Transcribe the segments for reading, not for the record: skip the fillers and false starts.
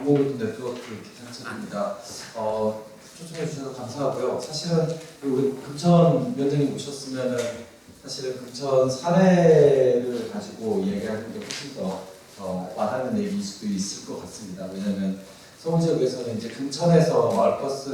공공교통 네트워크 기상청입니다. 초청해 주셔서 감사하고요. 사실은 우리 금천 위원장님 오셨으면은 사실은 금천 사례를 가지고 이야기하는 게 훨씬 더 와닿는 내용일 수도 있을 것 같습니다. 왜냐하면 서울 지역에서는 이제 금천에서 마을버스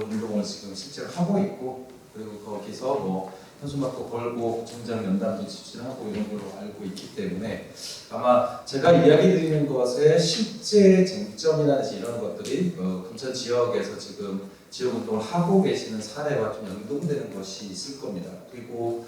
운동을 지금 실제로 하고 있고, 그리고 거기서 뭐 현수막도 걸고 정장 연담도 지출하고 이런 걸로 알고 있기 때문에 아마 제가 이야기 드리는 것의 실제 쟁점이나 이런 것들이 금천 지역에서 지금 지역 운동을 하고 계시는 사례와 좀 연동되는 것이 있을 겁니다. 그리고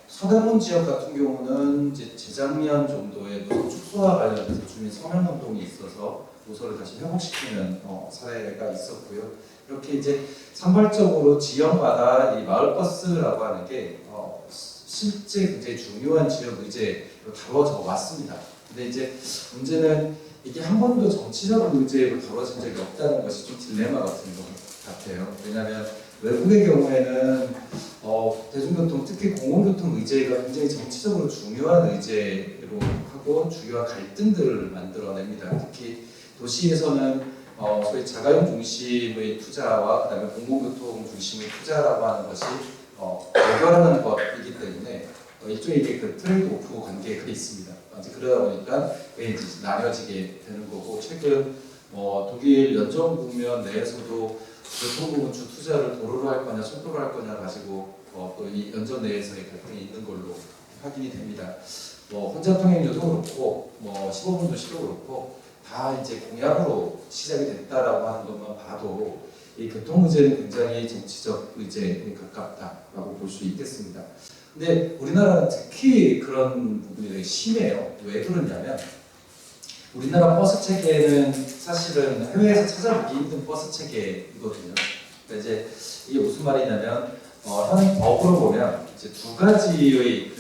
서대문 지역 같은 경우는 이제 재작년 정도에 노선 축소와 관련해서 주민 서명 운동이 있어서 노선을 다시 회복시키는 사례가 있었고요. 이렇게 이제 산발적으로 지역마다 이 마을버스라고 하는 게 실제 굉장히 중요한 지역 의제로 다뤄져 왔습니다. 근데 이제 문제는 이게 한 번도 정치적 의제로 다뤄진 적이 없다는 것이 좀 딜레마 같은 것 같아요. 왜냐하면 외국의 경우에는 대중교통, 특히 공공교통 의제가 굉장히 정치적으로 중요한 의제로 하고 중요한 갈등들을 만들어냅니다. 특히 도시에서는 소위 자가용 중심의 투자와 그다음에 공공교통 중심의 투자라고 하는 것이 대결하는 것이기 때문에 일종의 이게 그 트레이드오프 관계가 있습니다. 이제 그러다 보니까 이제 나뉘어지게 되는 거고, 최근 독일 연정국면 내에서도 교통공원주 투자를 도로로 할 거냐 철도로 할 거냐 가지고 또 이 연정 내에서의 갈등이 있는 걸로 확인이 됩니다. 혼잡 통행료도 그렇고 15분 도시도 그렇고 다 이제 공약으로 시작이 됐다라고 하는 것만 봐도 이 교통 문제는 굉장히 정치적 의제에 가깝다라고 볼 수 있겠습니다. 근데 우리나라는 특히 그런 부분이 되게 심해요. 왜 그러냐면 우리나라 버스 체계는 사실은 해외에서 찾아보기 힘든 버스 체계이거든요. 그러니까 이제 이게 무슨 말이냐면 현 법으로 보면 이제 두 가지의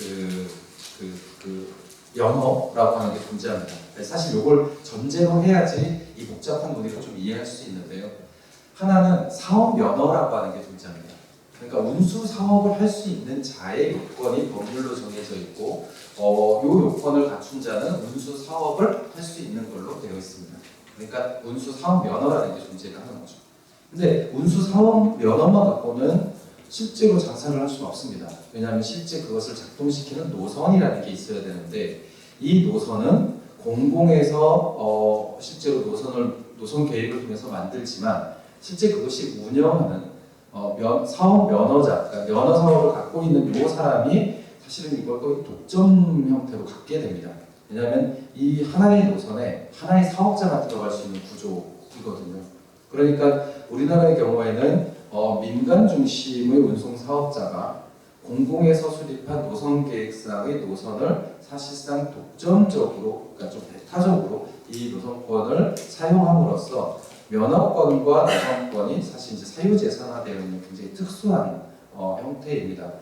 연어라고 하는 게 존재합니다. 사실 이걸 전제로 해야지 이 복잡한 논의를 좀 이해할 수 있는데요. 하나는 사업 면허라고 하는 게 존재합니다. 그러니까 운수 사업을 할 수 있는 자의 요건이 법률로 정해져 있고, 이 요건을 갖춘 자는 운수 사업을 할 수 있는 걸로 되어 있습니다. 그러니까 운수 사업 면허라는 게 존재를 하는 거죠. 근데 운수 사업 면허만 갖고는 실제로 장사를 할 수는 없습니다. 왜냐하면 실제 그것을 작동시키는 노선이라는 게 있어야 되는데, 이 노선은 공공에서 실제로 노선 계획을 통해서 만들지만 실제 그것이 운영하는 사업 면허자, 그러니까 면허 사업을 갖고 있는 이 사람이 사실은 이걸 거의 독점 형태로 갖게 됩니다. 왜냐하면 이 하나의 노선에 하나의 사업자가 들어갈 수 있는 구조이거든요. 그러니까 우리나라의 경우에는 민간 중심의 운송 사업자가 공공에서 수립한 노선 계획상의 노선을 사실상 독점적으로, 그러니까 좀 배타적으로 이 노선권을 사용함으로써 면허권과 노선권이 사실 이제 사유재산화되어 있는 굉장히 특수한 형태입니다.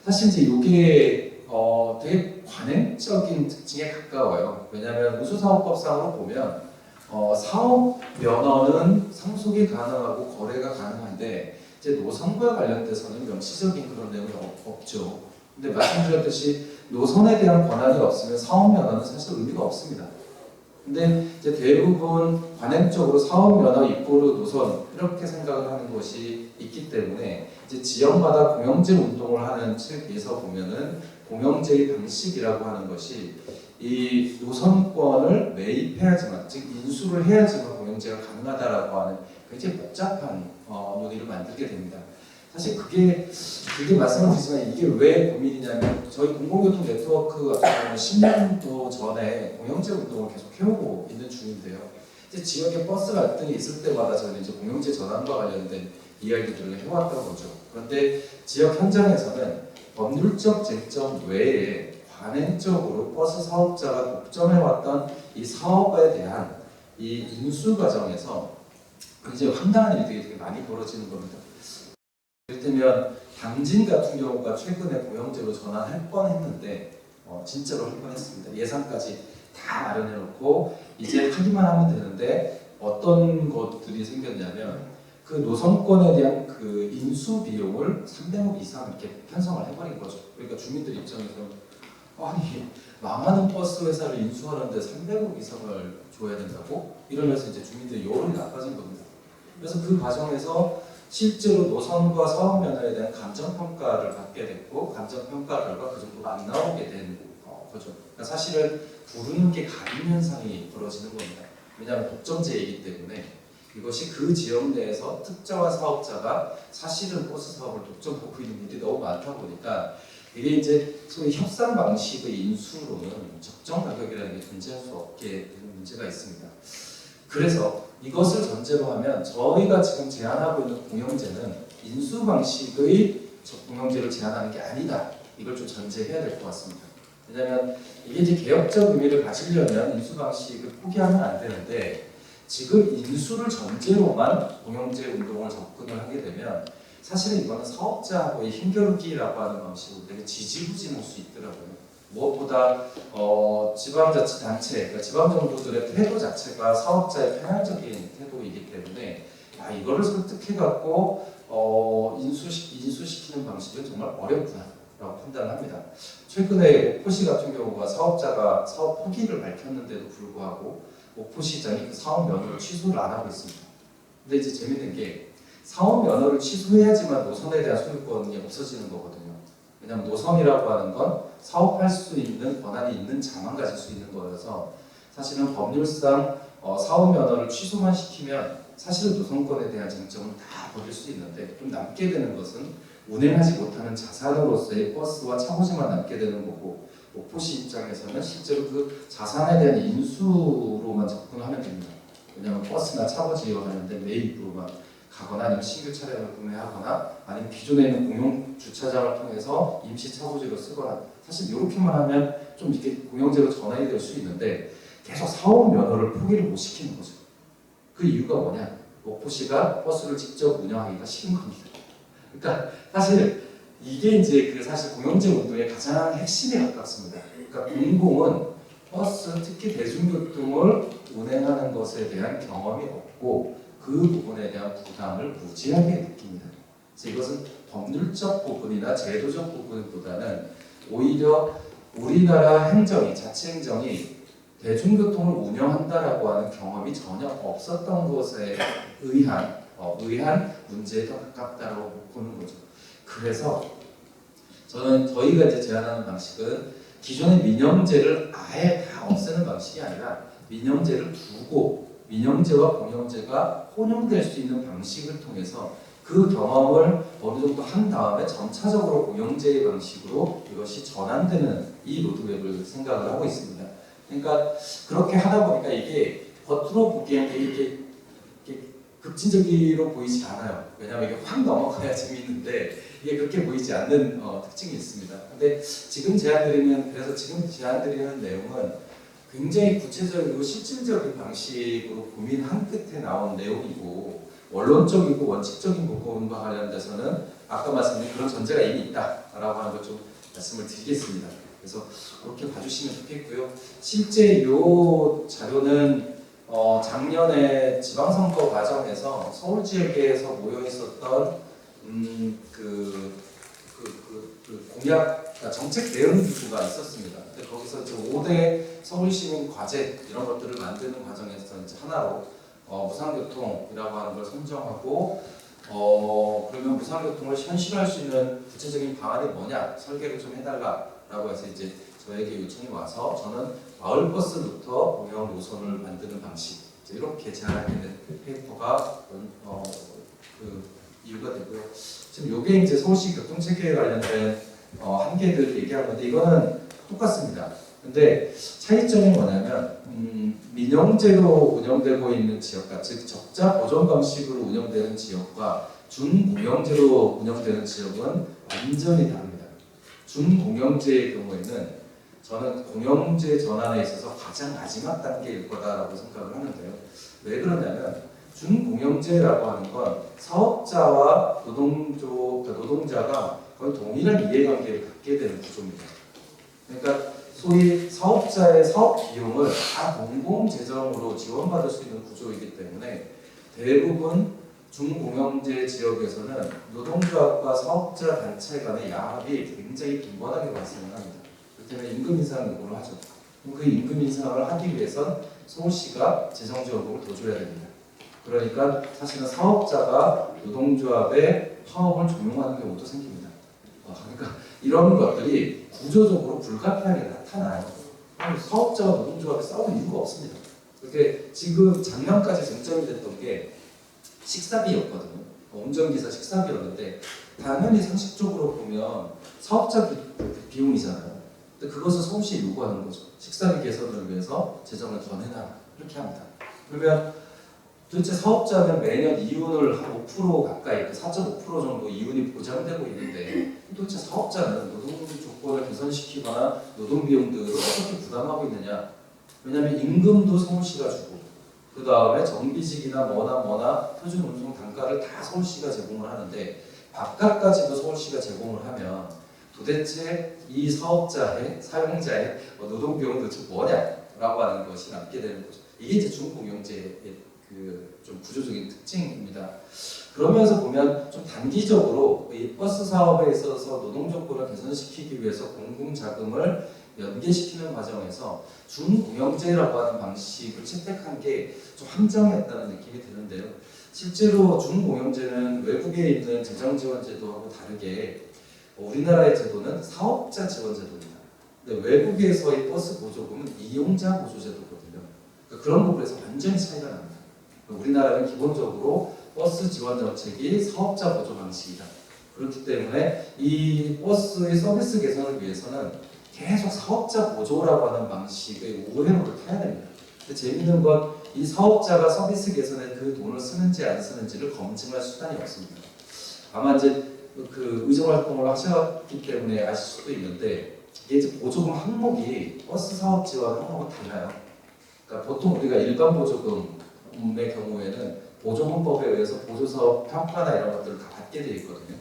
사실 이제 이게 되게 관행적인 특징에 가까워요. 왜냐하면 운수사업법상으로 보면 사업 면허는 상속이 가능하고 거래가 가능한데 이제 노선과 관련돼서는 명시적인 그런 내용이 없죠. 근데 말씀드렸듯이 노선에 대한 권한이 없으면 사업 면허는 사실 의미가 없습니다. 근데 이제 대부분 관행적으로 사업 면허 이꼬르 노선 이렇게 생각을 하는 것이 있기 때문에 이제 지역마다 공영제 운동을 하는 측에서 보면은 공영제의 방식이라고 하는 것이 이 노선권을 매입해야지만, 즉 인수를 해야지만 공영제가 가능하다라고 하는 굉장히 복잡한 논의를 만들게 됩니다. 사실 그게 말씀을 드리지만 이게 왜 고민이냐면 저희 공공교통 네트워크 같은 경우는 10년도 전에 공영제 운동을 계속 해오고 있는 중인데요. 이제 지역에 버스 갈등이 있을 때마다 저는 이제 공영제 전환과 관련된 이야기들을 해왔던 거죠. 그런데 지역 현장에서는 법률적 쟁점 외에 관행적으로 버스 사업자가 독점해왔던 이 사업에 대한 이 인수 과정에서 굉장히 황당한 일들이 되게 많이 벌어지는 겁니다. 이를테면 당진 같은 경우가 최근에 공영제로 전환할 뻔했는데 진짜로 할 뻔했습니다. 예산까지 다 마련해놓고 이제 하기만 하면 되는데 어떤 것들이 생겼냐면 그 노선권에 대한 그 인수 비용을 300억 이상 이렇게 편성을 해버린 거죠. 그러니까 주민들 입장에서 아니 망하는 버스 회사를 인수하는데 300억 이상을 줘야 된다고? 이러면서 이제 주민들의 여론이 나빠진 겁니다. 그래서 그 과정에서 실제로 노선과 사업 면허에 대한 감정평가를 받게 됐고 감정평가 결과 그 정도가 안 나오게 된 거죠. 그러니까 사실은 부르는 게 가림 현상이 벌어지는 겁니다. 왜냐하면 독점제이기 때문에 이것이 그 지역 내에서 특정한 사업자가 사실은 버스 사업을 독점하고 있는 일이 너무 많다 보니까 이게 이제 소위 협상 방식의 인수로는 적정 가격이라는 게 존재할 수 없게 되는 문제가 있습니다. 그래서 이것을 전제로 하면 저희가 지금 제안하고 있는 공영제는 인수 방식의 공영제를 제안하는 게 아니다. 이걸 좀 전제해야 될 것 같습니다. 왜냐하면 이게 이제 개혁적 의미를 가지려면 인수 방식을 포기하면 안 되는데 지금 인수를 전제로만 공영제 운동을 접근을 하게 되면 사실은 이거는 사업자하고의 힘겨루기라고 하는 방식으로 되게 지지부진할 수 있더라고요. 무엇보다 지방자치단체, 그러니까 지방정부들의 태도 자체가 사업자의 편향적인 태도이기 때문에 이거를 설득해갖고 인수시키는 방식은 정말 어렵구나라고 판단합니다. 최근에 목포시 같은 경우가 사업자가 사업 포기를 밝혔는데도 불구하고 목포시장이 그 사업 면허를 취소를 안 하고 있습니다. 근데 이제 재밌는 게 사업 면허를 취소해야지만 노선에 대한 소유권이 없어지는 거거든요. 왜냐하면 노선이라고 하는 건 사업할 수 있는 권한이 있는 자만 가질 수 있는 거여서 사실은 법률상 사업 면허를 취소만 시키면 사실은 노선권에 대한 쟁점은 다 버릴 수 있는데 좀 남게 되는 것은 운행하지 못하는 자산으로서의 버스와 차고지만 남게 되는 거고 목포시 입장에서는 실제로 그 자산에 대한 인수로만 접근하면 됩니다. 왜냐하면 버스나 차고지와 관련된 매입으로만 가거나 아니면 신규 차량을 구매하거나 아니면 기존에 있는 공용 주차장을 통해서 임시 차고지로 쓰거나 사실 이렇게만 하면 좀 이렇게 공영제로 전환이 될 수 있는데 계속 사업 면허를 포기를 못 시키는 거죠. 그 이유가 뭐냐? 목포시가 버스를 직접 운영하기가 싫은 겁니다. 그러니까 사실 이게 이제 그 사실 공영제 운동의 가장 핵심에 가깝습니다. 그러니까 공공은 버스 특히 대중교통을 운행하는 것에 대한 경험이 없고 그 부분에 대한 부담을 무지하게 느낍니다. 그래서 이것은 법률적 부분이나 제도적 부분보다는 오히려 우리나라 행정이 자치 행정이 대중교통을 운영한다라고 하는 경험이 전혀 없었던 것에 의한 문제에 더 가깝다고 보는 거죠. 그래서 저희가 이제 제안하는 방식은 기존의 민영제를 아예 다 없애는 방식이 아니라 민영제를 두고 민영제와 공영제가 혼용될 수 있는 방식을 통해서 그 경험을 어느 정도 한 다음에 점차적으로 공영제의 방식으로 이것이 전환되는 이 로드맵을 생각을 하고 있습니다. 그러니까 그렇게 하다 보니까 이게 겉으로 보기엔 이게 급진적으로 보이지 않아요. 왜냐하면 이게 확 넘어가야 재미있는데 이게 그렇게 보이지 않는 특징이 있습니다. 근데 지금 제안드리는 내용은 굉장히 구체적이고 실질적인 방식으로 고민한 끝에 나온 내용이고 원론적이고 원칙적인 부분과 관련돼서는 아까 말씀드린 그런 전제가 이미 있다라고 하는 걸 좀 말씀을 드리겠습니다. 그래서 그렇게 봐주시면 좋겠고요. 실제 이 자료는 작년에 지방선거 과정에서 서울 지역에서 모여 있었던 공약, 그러니까 정책 대응 기구가 있었습니다. 근데 거기서 이제 5대 서울시민 과제 이런 것들을 만드는 과정에서 이제 하나로 무상교통이라고 하는 걸 선정하고 그러면 무상교통을 현실화할 수 있는 구체적인 방안이 뭐냐 설계를 좀 해달라라고 해서 이제 저에게 요청이 와서 저는 마을버스부터 공영 노선을 만드는 방식 이렇게 제안하게 된 페이퍼가 그 이유가 되고요. 지금 이게 이제 서울시 교통체계에 관련된 한계들 얘기한 건데 이거는 똑같습니다. 근데 차이점이 뭐냐면 민영제로 운영되고 있는 지역과 즉 적자 보존 방식으로 운영되는 지역과 준공영제로 운영되는 지역은 완전히 다릅니다. 준공영제의 경우에는 저는 공영제 전환에 있어서 가장 마지막 단계일 거다라고 생각을 하는데요. 왜 그러냐면 준공영제라고 하는 건 사업자와 노동자가 거의 동일한 이해관계를 갖게 되는 구조입니다. 그러니까 소위 사업자의 사업 비용을 다 공공재정으로 지원받을 수 있는 구조이기 때문에 대부분 중공영제 지역에서는 노동조합과 사업자 단체 간의 야합이 굉장히 빈번하게 발생을 합니다. 그렇기 때문에 임금 인상을 요구를 하죠. 그 임금 인상을 하기 위해선 서울시가 재정 지원금을 더 줘야 됩니다. 그러니까 사실은 사업자가 노동조합의 파업을 종용하는 경우도 생깁니다. 그러니까 이런 것들이 구조적으로 불가피하게 나타나요. 사업자와 노동조합이 싸울 이유가 없습니다. 그렇게 지금 작년까지 쟁점이 됐던 게 식사비였거든요. 운전기사 식사비였는데 당연히 상식적으로 보면 사업자 비용이잖아요. 근데 그것을 서울시에 요구하는 거죠. 식사비 개선을 위해서 재정을 더 내놔라. 이렇게 합니다. 그러면 도대체 사업자는 매년 이윤을 한 5% 가까이, 4.5% 정도 이윤이 보장되고 있는데 도대체 사업자는 노동 조건을 개선시키거나 노동 비용들을 어떻게 부담하고 있느냐? 왜냐하면 임금도 서울시가 주고 그 다음에 정비직이나 뭐나 표준 운송 단가를 다 서울시가 제공을 하는데 바깥까지도 서울시가 제공을 하면 도대체 이 사업자의 사용자의 노동 비용은 도대체 뭐냐라고 하는 것이 남게 되는 거죠. 이게 이제 중공영제의 좀 구조적인 특징입니다. 그러면서 보면 좀 단기적으로 이 버스 사업에 있어서 노동 조건을 개선시키기 위해서 공공 자금을 연계시키는 과정에서 중공영제라고 하는 방식을 채택한 게 좀 함정이었다는 느낌이 드는데요. 실제로 중공영제는 외국에 있는 재정지원제도하고 다르게 우리나라의 제도는 사업자 지원제도입니다. 근데 외국에서의 버스 보조금은 이용자 보조제도거든요. 그러니까 그런 부분에서 완전히 차이가 납니다. 우리나라는 기본적으로 버스 지원 정책이 사업자 보조 방식이다. 그렇기 때문에 이 버스의 서비스 개선을 위해서는 계속 사업자 보조라고 하는 방식의 우회로를 타야 됩니다. 근데 재미있는 건 이 사업자가 서비스 개선에 그 돈을 쓰는지 안 쓰는지를 검증할 수단이 없습니다. 아마 이제 그 의정 활동을 하셨기 때문에 아실 수도 있는데 이게 이제 보조금 항목이 버스 사업 지원 항목은 달라요. 그러니까 보통 우리가 일반 보조금의 경우에는 보조금법에 의해서 보조사업 평가나 이런 것들을 다 받게 되어 있거든요.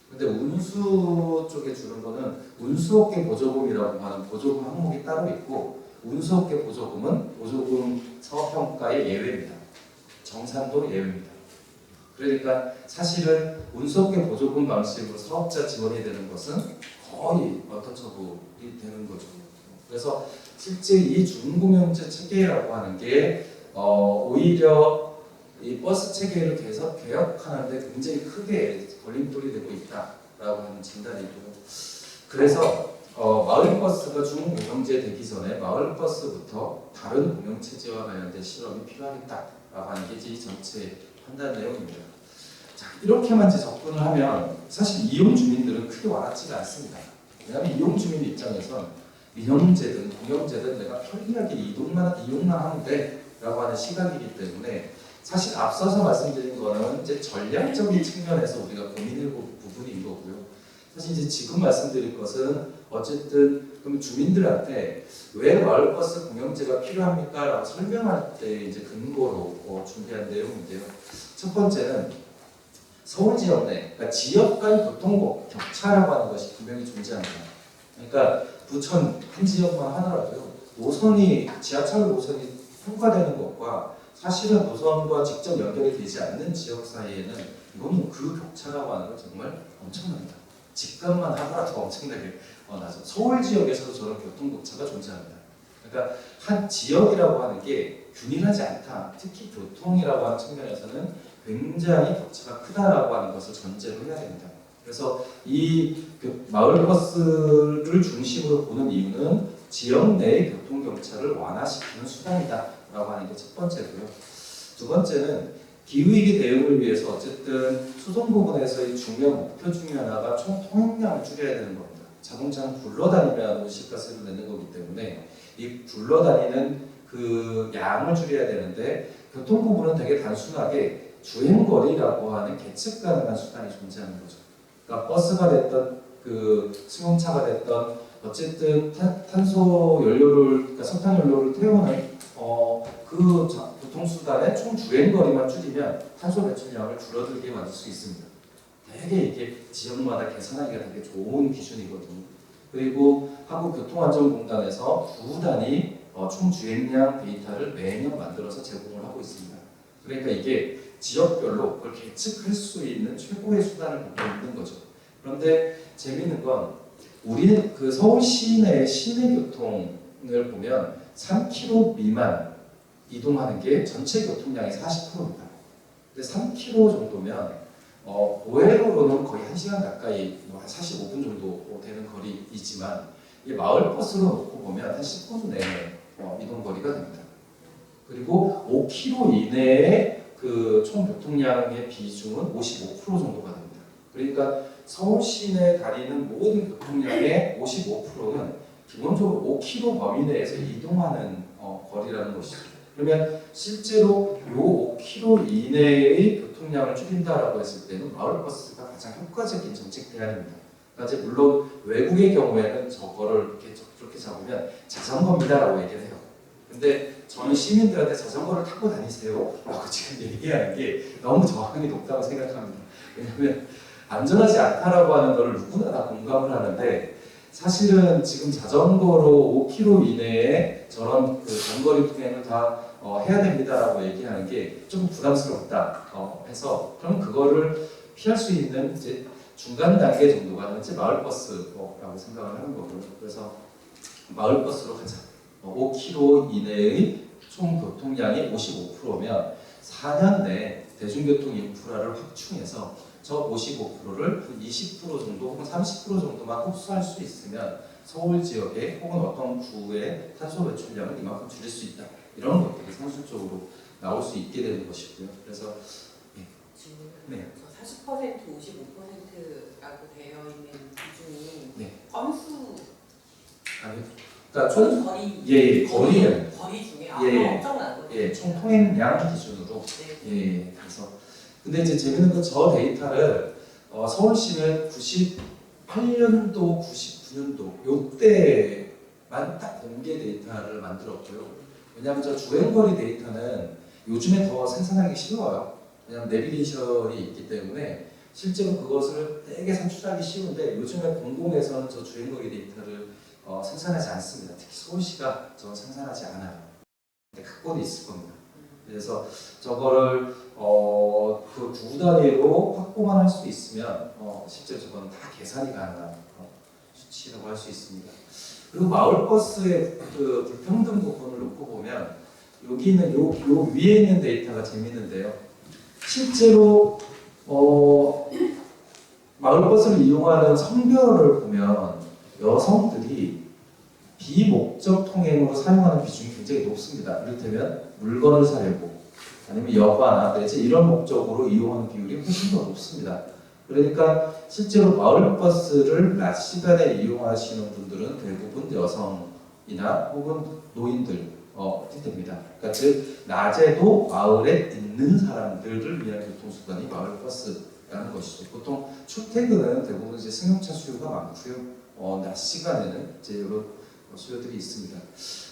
근데 운수 쪽에 주는 거는 운수업계 보조금이라고 하는 보조금 항목이 따로 있고 운수업계 보조금은 보조금 사업평가의 예외입니다. 정산도 예외입니다. 그러니까 사실은 운수업계 보조금 방식으로 사업자 지원이 되는 것은 거의 어터처블이 되는 거죠. 그래서 실제 이 중공영제 체계라고 하는 게 오히려 이 버스 체계를 개혁하는데 굉장히 크게 걸림돌이 되고 있다라고 하는 진단이고요. 그래서 마을버스가 중공영제 되기 전에 마을버스부터 다른 공영체제와 관련된 실험이 필요하겠다라고 하는 게 이 전체 판단 내용입니다. 자, 이렇게만 이제 접근을 하면 사실 이용 주민들은 크게 와닿지가 않습니다. 왜냐하면 이용 주민 입장에선 민영제든 공영제든 내가 편리하게 이용만 하면 돼라고 하는 시각이기 때문에 사실 앞서서 말씀드린 거는 이제 전략적인 측면에서 우리가 고민할 부분인 거고요. 사실 이제 지금 말씀드릴 것은 어쨌든 그럼 주민들한테 왜 마을버스 공영제가 필요합니까? 라고 설명할 때 이제 근거로 준비한 내용인데요. 첫 번째는 서울 지역 내, 그러니까 지역 간 교통 격차라고 하는 것이 분명히 존재합니다. 그러니까 부천 한 지역만 하더라도요. 지하철 노선이 통과되는 것과 사실은 노선과 직접 연결이 되지 않는 지역 사이에는 이거는 그 격차라고 하는 건 정말 엄청납니다. 직감만 하더라도 엄청나게 나죠. 서울 지역에서도 저런 교통 격차가 존재합니다. 그러니까 한 지역이라고 하는 게 균일하지 않다. 특히 교통이라고 하는 측면에서는 굉장히 격차가 크다라고 하는 것을 전제로 해야 됩니다. 그래서 이 마을버스를 중심으로 보는 이유는 지역 내의 교통 격차를 완화시키는 수단이다라고 하는 게 첫 번째고요. 두 번째는 기후위기 대응을 위해서 어쨌든 수송 부분에서의 중요한 목표 중에 하나가 총 통행량을 줄여야 되는 겁니다. 자동차는 굴러다니면 온실가스를 내는 거기 때문에 이 굴러다니는 그 양을 줄여야 되는데 교통 부분은 되게 단순하게 주행거리라고 하는 계측 가능한 수단이 존재하는 거죠. 그러니까 버스가 됐던 그 승용차가 됐던 어쨌든 탄소 연료를 그러니까 석탄 연료를 태우는 그 교통수단의 총 주행거리만 줄이면 탄소 배출량을 줄어들게 만들 수 있습니다. 되게 이게 지역마다 계산하기가 되게 좋은 기준이거든요. 그리고 한국교통안전공단에서 두 단위 총 주행량 데이터를 매년 만들어서 제공을 하고 있습니다. 그러니까 이게 지역별로 그걸 계측할 수 있는 최고의 수단을 갖고 있는 거죠. 그런데 재미있는 건 우리 그 서울 시내 시내 교통을 보면 3km 미만 이동하는 게 전체 교통량의 40%입니다. 근데 3km 정도면 고회로로는 거의 1시간 가까이, 한 45분 정도 되는 거리이지만 이게 마을 버스로 놓고 보면 한 10분 내에 이동 거리가 됩니다. 그리고 5km 이내의 그 총 교통량의 비중은 55% 정도가 됩니다. 그러니까 서울 시내 다니는 모든 교통량의 55%는 기본적으로 5km 범위 내에서 이동하는 거리라는 것이죠. 그러면 실제로 이 5km 이내의 교통량을 줄인다라고 했을 때는 마을버스가 가장 효과적인 정책 대안입니다. 그러니까 이제 물론 외국의 경우에는 저거를 그렇게 잡으면 자전거입니다라고 얘기를 해요. 근데 저는 시민들한테 자전거를 타고 다니세요 라고 지금 얘기하는 게 너무 저항이 높다고 생각합니다. 왜냐하면 안전하지 않다라고 하는 걸 누구나 다 공감을 하는데 사실은 지금 자전거로 5km 이내에 저런 그 장거리 통행을 다 해야 됩니다라고 얘기하는 게 좀 부담스럽다 해서 그럼 그거를 피할 수 있는 이제 중간 단계 정도가 이제 마을버스라고 생각을 하는 거고요. 그래서 마을버스로 가자. 5km 이내의 총 교통량이 55%면 4년 내에 대중교통 인프라를 확충해서 저 55%를 20% 정도 혹은 30% 정도만 흡수할 수 있으면 서울 지역에 혹은 어떤 구의 탄소 배출량을 이만큼 줄일 수 있다. 이런 것들이 상술적으로 나올 수 있게 되는 것이고요. 그래서 네. 40% 55%라고 되어 있는 기준이 건수 아니요. 그러니까 총 거리 중에 엄청난 거예요. 총 통행량 기준으로 그래서 근데 이제 재밌는 건 저 데이터를 서울시는 98년도, 99년도 요때만 딱 공개 데이터를 만들었고요. 왜냐하면 저 주행거리 데이터는 요즘에 더 생산하기 쉬워요. 왜냐하면 내비게이션이 있기 때문에 실제로 그것을 되게 산출하기 쉬운데 요즘에 공공에서는 저 주행거리 데이터를 생산하지 않습니다. 특히 서울시가 저 생산하지 않아요. 근데 갖고는 있을 겁니다. 그래서 저거를 그 구 단위로 확보만 할 수 있으면 실제로 저거는 다 계산이 가능한 수치라고 할 수 있습니다. 그리고 마을버스의 그 불평등 부분을 놓고 보면 여기 있는 요 위에 있는 데이터가 재밌는데요. 실제로 마을버스를 이용하는 성별을 보면 여성들이 비목적 통행으로 사용하는 비중이 굉장히 높습니다. 이를테면 물건을 사려고 아니면 여가나 내지 이런 목적으로 이용하는 비율이 훨씬 더 높습니다. 그러니까 실제로 마을버스를 낮 시간에 이용하시는 분들은 대부분 여성이나 혹은 노인들이 됩니다. 그러니까 즉 낮에도 마을에 있는 사람들을 위한 교통수단이 마을버스라는 것이죠. 보통 출퇴근은 대부분 이제 승용차 수요가 많고요. 낮 시간에는 이제 이런 수요들이 있습니다.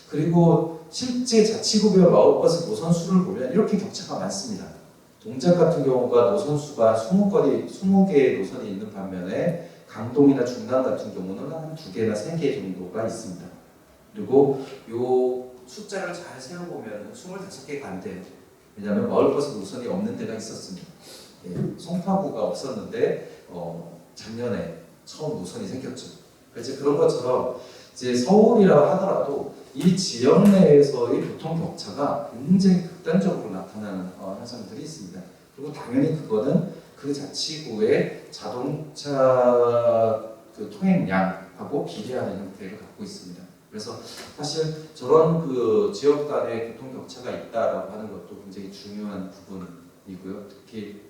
그리고 실제 자치구별 마을버스 노선 수를 보면 이렇게 격차가 많습니다. 동작 같은 경우가 노선 수가 20개의 노선이 있는 반면에 강동이나 중랑 같은 경우는 한 2개나 3개 정도가 있습니다. 그리고 요 숫자를 잘 세어보면 25개가 안 돼요. 왜냐하면 마을버스 노선이 없는 데가 있었습니다. 송파구가 없었는데 작년에 처음 노선이 생겼죠. 그래서 그런 것처럼 이제 서울이라 하더라도 이 지역 내에서의 교통 격차가 굉장히 극단적으로 나타나는 현상들이 있습니다. 그리고 당연히 그거는 그 자치구의 자동차 그 통행량하고 비례하는 형태를 갖고 있습니다. 그래서 사실 저런 그 지역 간의 교통 격차가 있다라고 하는 것도 굉장히 중요한 부분이고요. 특히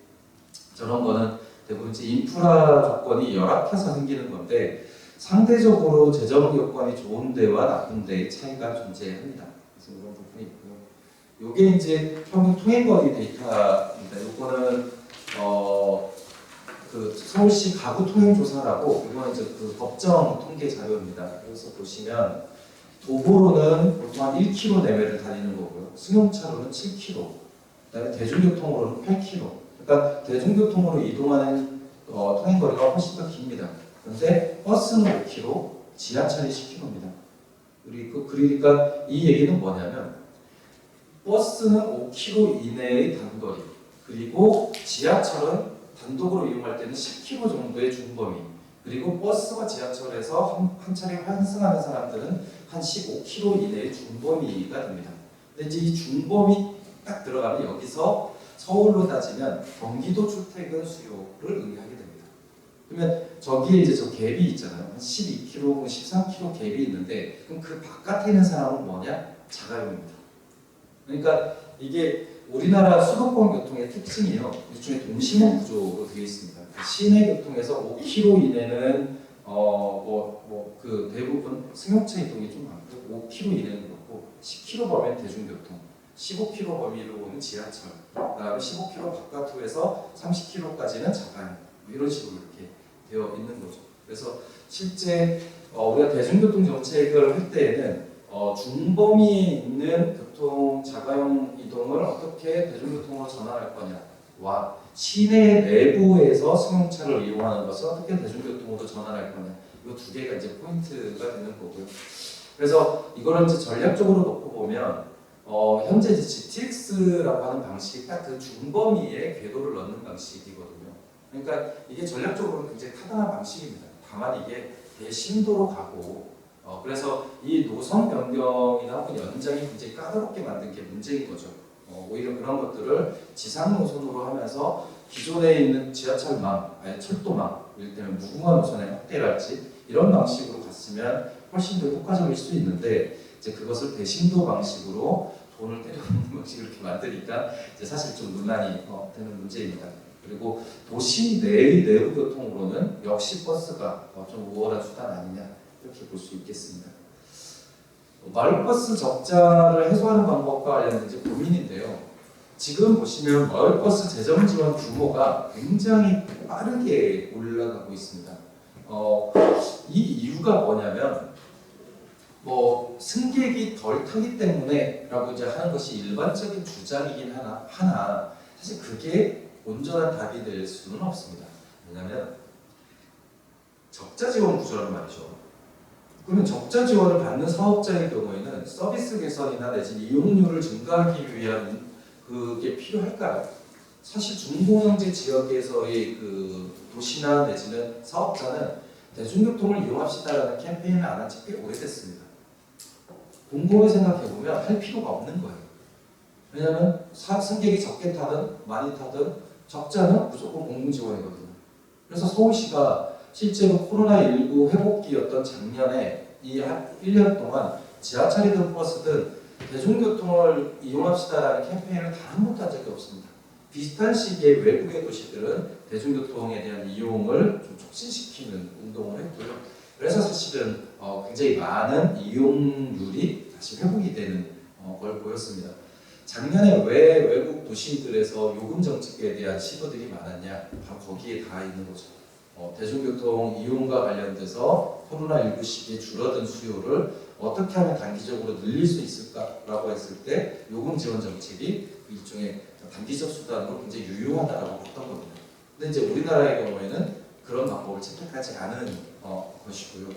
저런 거는 대부분 이제 인프라 조건이 열악해서 생기는 건데 상대적으로 재정 여건이 좋은 데와 나쁜 데의 차이가 존재합니다. 그래서 이런 부분이 있고요. 요게 이제 평균 통행거리 데이터입니다. 요거는 그 서울시 가구 통행 조사라고 이거는 이제 그 법정 통계 자료입니다. 그래서 보시면 도보로는 보통 한 1km 내외를 다니는 거고요. 승용차로는 7km, 그다음에 대중교통으로는 8km. 그러니까 대중교통으로 이동하는 통행거리가 훨씬 더 깁니다. 그런데 버스는 5km, 지하철이 10km입니다. 그러니까 이 얘기는 뭐냐면 버스는 5km 이내의 단거리, 그리고 지하철은 단독으로 이용할 때는 10km 정도의 중범위, 그리고 버스와 지하철에서 한 차례 환승하는 사람들은 한 15km 이내의 중범위가 됩니다. 근데 이제 이 중범위 딱 들어가면 여기서 서울로 따지면 경기도 출퇴근 수요를 의미하게 됩니다. 그러면 저기에 이제 저 갭이 있잖아요. 한 12km, 13km 갭이 있는데 그럼 그 바깥에 있는 사람은 뭐냐? 자가용입니다. 그러니까 이게 우리나라 수도권 교통의 특징이요. 일종의 동심원 구조로 되어 있습니다. 시내 교통에서 5km 이내는 그 대부분 승용차 이동이 좀 많고 5km 이내는 그렇고 10km 범위는 대중교통, 15km 범위로 보면 지하철, 그다음에 15km 바깥으로해서 30km까지는 자가용 이런 식으로 이렇게 되어 있는 거죠. 그래서 실제 우리가 대중교통 정책을 할 때에는 중범위에 있는 교통 자가용 이동을 어떻게 대중교통으로 전환할 거냐와 시내 내부에서 승용차를 이용하는 것을 어떻게 대중교통으로 전환할 거냐 이 두 개가 이제 포인트가 되는 거고요. 그래서 이거를 이제 전략적으로 놓고 보면 현재 이제 GTX라고 하는 방식이 딱 그 중범위에 궤도를 넣는 방식이거든요. 그러니까 이게 전략적으로 굉장히 타당한 방식입니다. 다만 이게 대심도로 가고 그래서 이 노선 변경이나 혹은 연장이 굉장히 까다롭게 만든 게 문제인 거죠. 오히려 그런 것들을 지상 노선으로 하면서 기존에 있는 지하철망, 아니 철도망, 예를 들면 무궁화 노선의 확대랄지 이런 방식으로 갔으면 훨씬 더 효과적일 수 있는데 이제 그것을 대심도 방식으로 돈을 때려놓는 방식으로 이렇게 만드니까 이제 사실 좀 논란이 되는 문제입니다. 그리고 도시 내의 내부 교통으로는 역시 버스가 좀 우월한 수단 아니냐 이렇게 볼 수 있겠습니다. 마을버스 적자를 해소하는 방법과 관련된 이제 고민인데요. 지금 보시면 마을버스 재정 지원 규모가 굉장히 빠르게 올라가고 있습니다. 이 이유가 뭐냐면 승객이 덜 타기 때문에라고 이제 하는 것이 일반적인 주장이긴 하나 사실 그게 온전한 답이 될 수는 없습니다. 왜냐하면 적자 지원 구조란 말이죠. 그러면 적자 지원을 받는 사업자의 경우에는 서비스 개선이나 내지 이용률을 증가하기 위한 그게 필요할까요? 사실 중공영제 지역에서의 그 도시나 내지는 사업자는 대중교통을 이용합시다라는 캠페인을 안 한 지 꽤 오래됐습니다. 곰곰이 생각해보면 할 필요가 없는 거예요. 왜냐하면 승객이 적게 타든 많이 타든 적자는 무조건 공공지원이거든요. 그래서 서울시가 실제로 코로나19 회복기였던 작년에 이 1년 동안 지하철이든 버스든 대중교통을 이용합시다라는 캠페인을 단 한 번도 한 적이 없습니다. 비슷한 시기에 외국의 도시들은 대중교통에 대한 이용을 좀 촉진시키는 운동을 했고요. 그래서 사실은 굉장히 많은 이용률이 다시 회복이 되는 걸 보였습니다. 작년에 왜 외국 도시들에서 요금 정책에 대한 시도들이 많았냐? 바로 거기에 다 있는 거죠. 대중교통 이용과 관련돼서 코로나19 시기에 줄어든 수요를 어떻게 하면 단기적으로 늘릴 수 있을까라고 했을 때 요금 지원 정책이 일종의 단기적 수단으로 굉장히 유효하다라고 봤던 겁니다. 근데 이제 우리나라의 경우에는 그런 방법을 채택하지 않은 것이고요.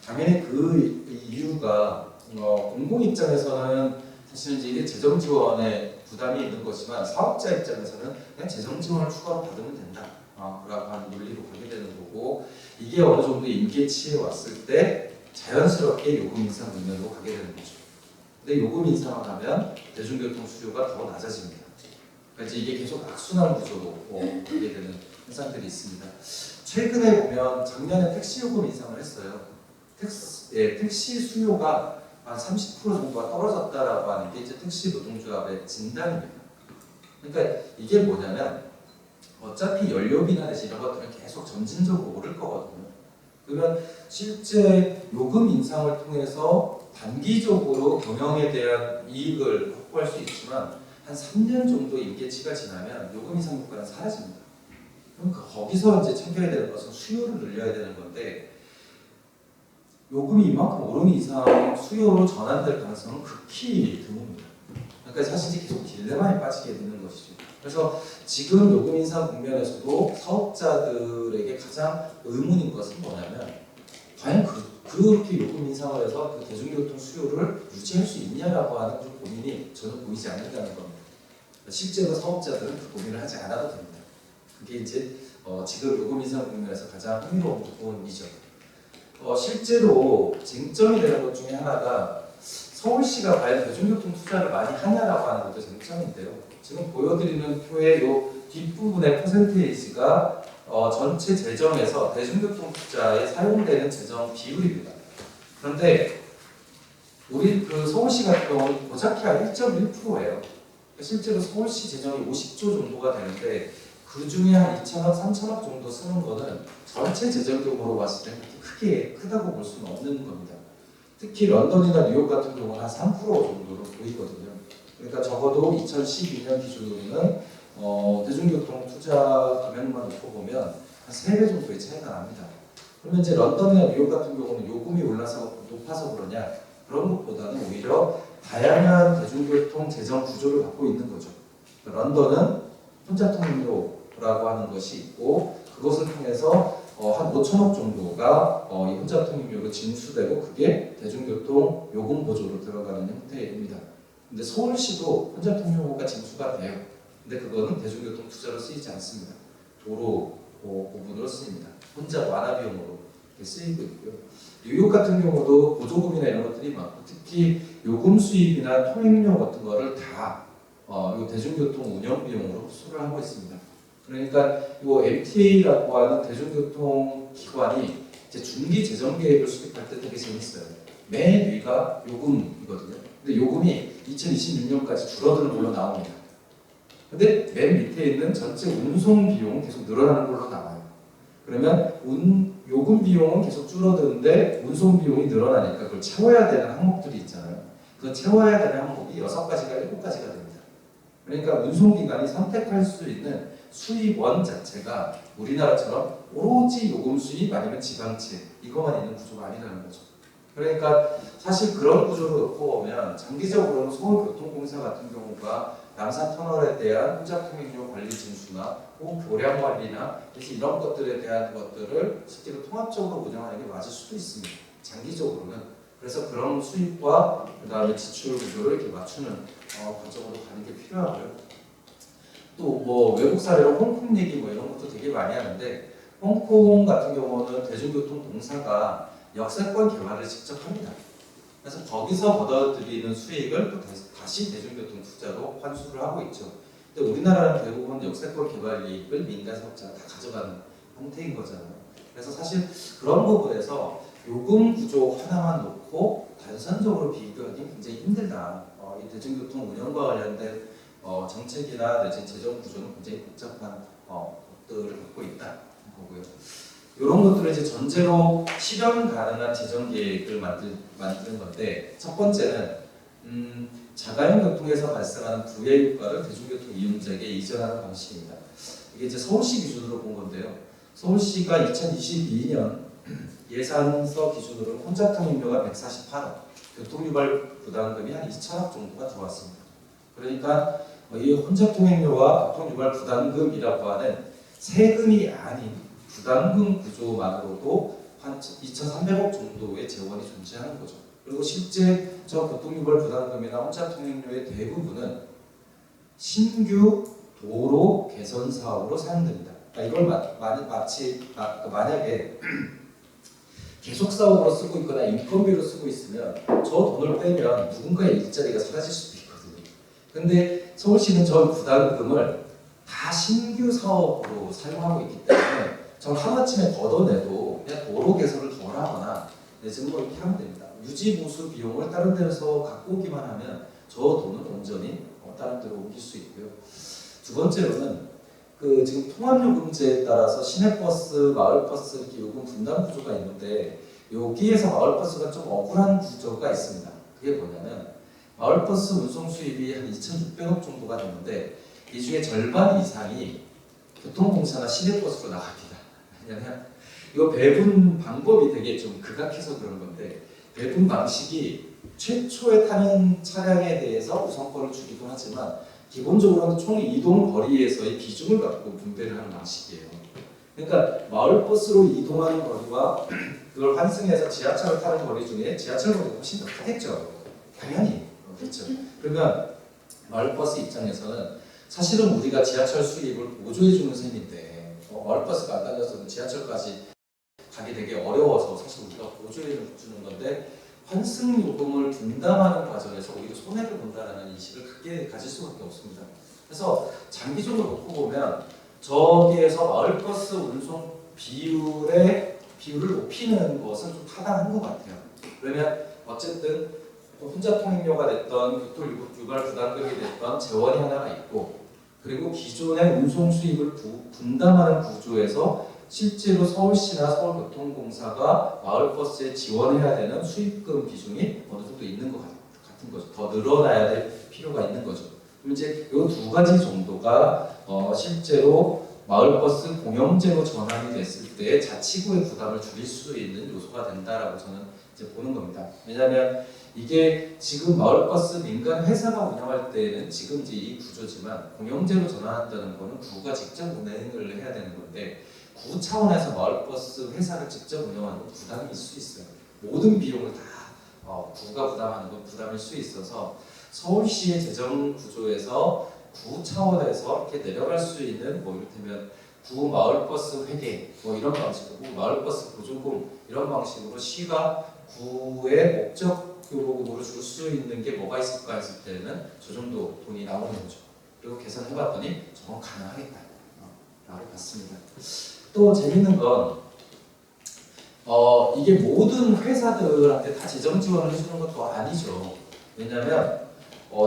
당연히 그 이유가 공공 입장에서는 사실 이제 이게 재정 지원에 부담이 있는 것이지만 사업자 입장에서는 그냥 재정 지원을 추가로 받으면 된다. 라고 하는 논리로 가게 되는 거고 이게 어느 정도 임계치에 왔을 때 자연스럽게 요금 인상 국면으로 가게 되는 거죠. 근데 요금 인상을 하면 대중교통 수요가 더 낮아집니다. 그러니까 이게 계속 악순환 구조로 가게 되는 현상들이 있습니다. 최근에 보면 작년에 택시 요금 인상을 했어요. 택시 수요가 한 30% 정도가 떨어졌다라고 하는 게 이제 택시 노동조합의 진단입니다. 그러니까 이게 뭐냐면 어차피 연료비나 내지 이런 것들은 계속 점진적으로 오를 거거든요. 그러면 실제 요금 인상을 통해서 단기적으로 경영에 대한 이익을 확보할 수 있지만 한 3년 정도 임계치가 지나면 요금 인상 효과는 사라집니다. 그럼 거기서 이제 챙겨야 되는 것은 수요를 늘려야 되는 건데 요금이 이만큼 오른 이상 수요로 전환될 가능성은 극히 드뭅니다. 그러니까 사실 계속 딜레마에 빠지게 되는 것이죠. 그래서 지금 요금 인상 국면에서도 사업자들에게 가장 의문인 것은 뭐냐면 과연 그렇게 요금 인상을 해서 그 대중교통 수요를 유지할 수 있냐라고 하는 그 고민이 저는 보이지 않는다는 겁니다. 실제로 사업자들은 그 고민을 하지 않아도 됩니다. 그게 이제 지금 요금 인상 국면에서 가장 흥미로운 부분이죠. 실제로 쟁점이 되는 것 중에 하나가 서울시가 과연 대중교통 투자를 많이 하냐라고 하는 것도 쟁점인데요. 지금 보여드리는 표의 요 뒷부분의 퍼센테이지가 전체 재정에서 대중교통 투자에 사용되는 재정 비율입니다. 그런데 우리 그 서울시 같은 경우는 고작 한 1.1%예요. 실제로 서울시 재정이 50조 정도가 되는데 그 중에 한 2천억, 3천억 정도 쓰는 거는 전체 재정적으로 봤을 때 크게 크다고 볼 수는 없는 겁니다. 특히 런던이나 뉴욕 같은 경우는 한 3% 정도로 보이거든요. 그러니까 적어도 2012년 기준으로는 대중교통 투자 금액만 놓고 보면 한 3배 정도의 차이가 납니다. 그러면 이제 런던이나 뉴욕 같은 경우는 요금이 올라서 높아서 그러냐? 그런 것보다는 오히려 다양한 대중교통 재정 구조를 갖고 있는 거죠. 런던은 혼자통행료라고 하는 것이 있고 그것을 통해서 한 5천억 정도가 이 혼자통행료로 징수되고 그게 대중교통 요금 보조로 들어가는 형태입니다. 근데 서울시도 혼자통행료가 징수가 돼요. 근데 그거는 대중교통 투자로 쓰이지 않습니다. 도로 부분으로 쓰입니다. 혼자 완화 비용으로 쓰이고 있고요. 뉴욕 같은 경우도 보조금이나 이런 것들이 많고 특히 요금 수입이나 통행료 같은 거를 다 이 대중교통 운영 비용으로 흡수를 하고 있습니다. 그러니까 이 MTA라고 하는 대중교통 기관이 이제 중기 재정 계획을 수립할 때 되게 재밌어요. 맨 위가 요금이거든요. 근데 요금이 2026년까지 줄어드는 걸로 나옵니다. 근데 맨 밑에 있는 전체 운송 비용은 계속 늘어나는 걸로 나와요. 그러면 요금 비용은 계속 줄어드는데 운송 비용이 늘어나니까 그걸 채워야 되는 항목들이 있잖아요. 그 채워야 되는 항목이 6가지가 7가지가 됩니다. 그러니까 운송기관이 선택할 수 있는 수입원 자체가 우리나라처럼 오로지 요금 수입 아니면 지방채 이것만 있는 구조가 아니라는 거죠. 그러니까 사실 그런 구조로 놓고 보면 장기적으로는 서울교통공사 같은 경우가 남산터널에 대한 혼자통행료 관리 징수나 혹은 교량 관리나 이런 것들에 대한 것들을 실제로 통합적으로 운영하는 게 맞을 수도 있습니다. 장기적으로는. 그래서 그런 수입과 그 다음에 지출 구조를 이렇게 맞추는 과정으로 가는 게 필요하고요. 또 뭐 외국 사례로 홍콩 얘기 뭐 이런 것도 되게 많이 하는데 홍콩 같은 경우는 대중교통 공사가 역세권 개발을 직접 합니다. 그래서 거기서 얻어들이는 수익을 또 다시 대중교통 투자로 환수를 하고 있죠. 근데 우리나라는 대부분 역세권 개발 이익을 민간 사업자가 다 가져가는 형태인 거잖아요. 그래서 사실 그런 부분에서 요금 구조 하나만 놓고 단선적으로 비교하기 굉장히 힘들다. 이 대중교통 운영과 관련된 정책이나 내지 재정 구조는 굉장히 복잡한 것들을 갖고 있다는 거고요. 이런 것들을 이제 전제로 실현 가능한 재정 계획을 만드는 건데 첫 번째는 자가용 교통에서 발생하는 부의 효과를 대중교통 이용자에게 이전하는 방식입니다. 이게 이제 서울시 기준으로 본 건데요. 서울시가 2022년 예산서 기준으로 혼자통행료가 148억, 교통유발 부담금이 한 2천억 정도가 들어왔습니다. 그러니까 이 혼자통행료와 교통유발 부담금이라고 하는 세금이 아닌 부담금 구조만으로도 한 2,300억 정도의 재원이 존재하는 거죠. 그리고 실제 저 교통유발 부담금이나 혼자통행료의 대부분은 신규 도로 개선 사업으로 사용됩니다. 그러니까 이걸 마치 만약에 계속 사업으로 쓰고 있거나 인건비로 쓰고 있으면 저 돈을 빼면 누군가의 일자리가 사라질 수도 있거든요. 근데 서울시는 저 부담금을 다 신규 사업으로 사용하고 있기 때문에 저 하루아침에 걷어내도 그냥 도로 개선을 덜 하거나 내지는 뭐 이렇게 하면 됩니다. 유지 보수 비용을 다른 데서 갖고 오기만 하면 저 돈은 온전히 다른 데로 옮길 수 있고요. 두 번째로는 지금 통합요금제에 따라서 시내버스, 마을버스 이렇게 요금 분담 구조가 있는데 여기에서 마을버스가 좀 억울한 구조가 있습니다. 그게 뭐냐면 마을버스 운송 수입이 한 2,600억 정도가 되는데 이 중에 절반 이상이 교통공사나 시내버스로 나갑니다. 왜냐하면 이거 배분 방법이 되게 좀 극악해서 그런 건데 배분 방식이 최초에 타는 차량에 대해서 우선권을 주기도 하지만 기본적으로는 총 이동 거리에서의 비중을 갖고 분배를 하는 방식이에요. 그러니까 마을버스로 이동하는 거리와 그걸 환승해서 지하철을 타는 거리 중에 지하철 거리가 훨씬 더 크겠죠. 당연히 그렇죠. 그러면 마을버스 입장에서는 사실은 우리가 지하철 수입을 보조해주는 셈인데 마을버스가 안 다녀서 지하철까지 가기 되게 어려워서 사실 우리가 보조회를 주는 건데 환승 요금을 분담하는 과정에서 오히려 손해를 본다는 인식을 크게 가질 수밖에 없습니다. 그래서 장기적으로 놓고 보면 저기에서 마을버스 운송 비율을 높이는 것은 좀 타당한 것 같아요. 그러면 어쨌든 혼자 통행료가 됐던 교통 유발 부담금이 됐던 재원이 하나가 있고 그리고 기존의 운송 수입을 분담하는 구조에서 실제로 서울시나 서울교통공사가 마을버스에 지원해야 되는 수입금 비중이 어느 정도 있는 것 같은 거죠. 더 늘어나야 될 필요가 있는 거죠. 그럼 이제 이 두 가지 정도가 실제로 마을버스 공영제로 전환이 됐을 때 자치구의 부담을 줄일 수 있는 요소가 된다라고 저는 이제 보는 겁니다. 왜냐하면 이게 지금 마을버스 민간 회사가 운영할 때는 지금 이제 이 구조지만 공영제로 전환한다는 거는 구가 직접 운행을 해야 되는 건데 구 차원에서 마을버스 회사를 직접 운영하는 건 부담일 수 있어요. 모든 비용을 다 구가 부담하는 건 부담일 수 있어서 서울시의 재정 구조에서 구 차원에서 이렇게 내려갈 수 있는 뭐 이를테면 구 마을버스 회계 뭐 이런 방식으로 마을버스 보조금 이런 방식으로 시가 구의 목적으로 줄 수 있는 게 뭐가 있을까 했을 때는 저 정도 돈이 나오는 거죠. 그리고 계산해봤더니 저건 가능하겠다 라고 봤습니다. 또 재밌는 건 이게 모든 회사들한테 다 재정 지원을 해주는 것도 아니죠. 왜냐하면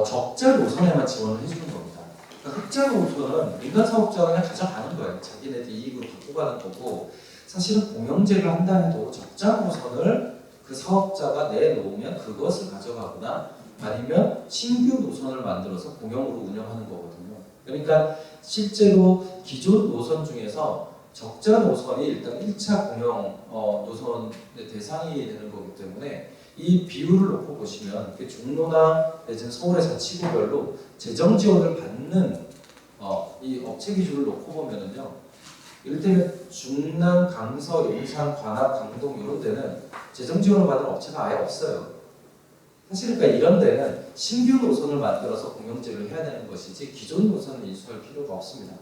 적자 노선에만 지원을 해주는 겁니다. 그러니까 흑자 노선은 민간 사업자가 그냥 가져가는 거예요. 자기네들 이익으로 갖고 가는 거고 사실은 공영제를 한다 해도 적자 노선을 그 사업자가 내놓으면 그것을 가져가거나 아니면 신규 노선을 만들어서 공영으로 운영하는 거거든요. 그러니까 실제로 기존 노선 중에서 적자 노선이 일단 1차 공영 노선의 대상이 되는 거기 때문에 이 비율을 놓고 보시면 종로나 내지는 서울의 자치구별로 재정 지원을 받는 이 업체 기준을 놓고 보면은요, 이를테면 중남, 강서, 용산, 관악, 강동 이런 데는 재정 지원을 받는 업체가 아예 없어요. 사실 그러니까 이런 데는 신규 노선을 만들어서 공영제를 해야 되는 것이지 기존 노선을 인수할 필요가 없습니다.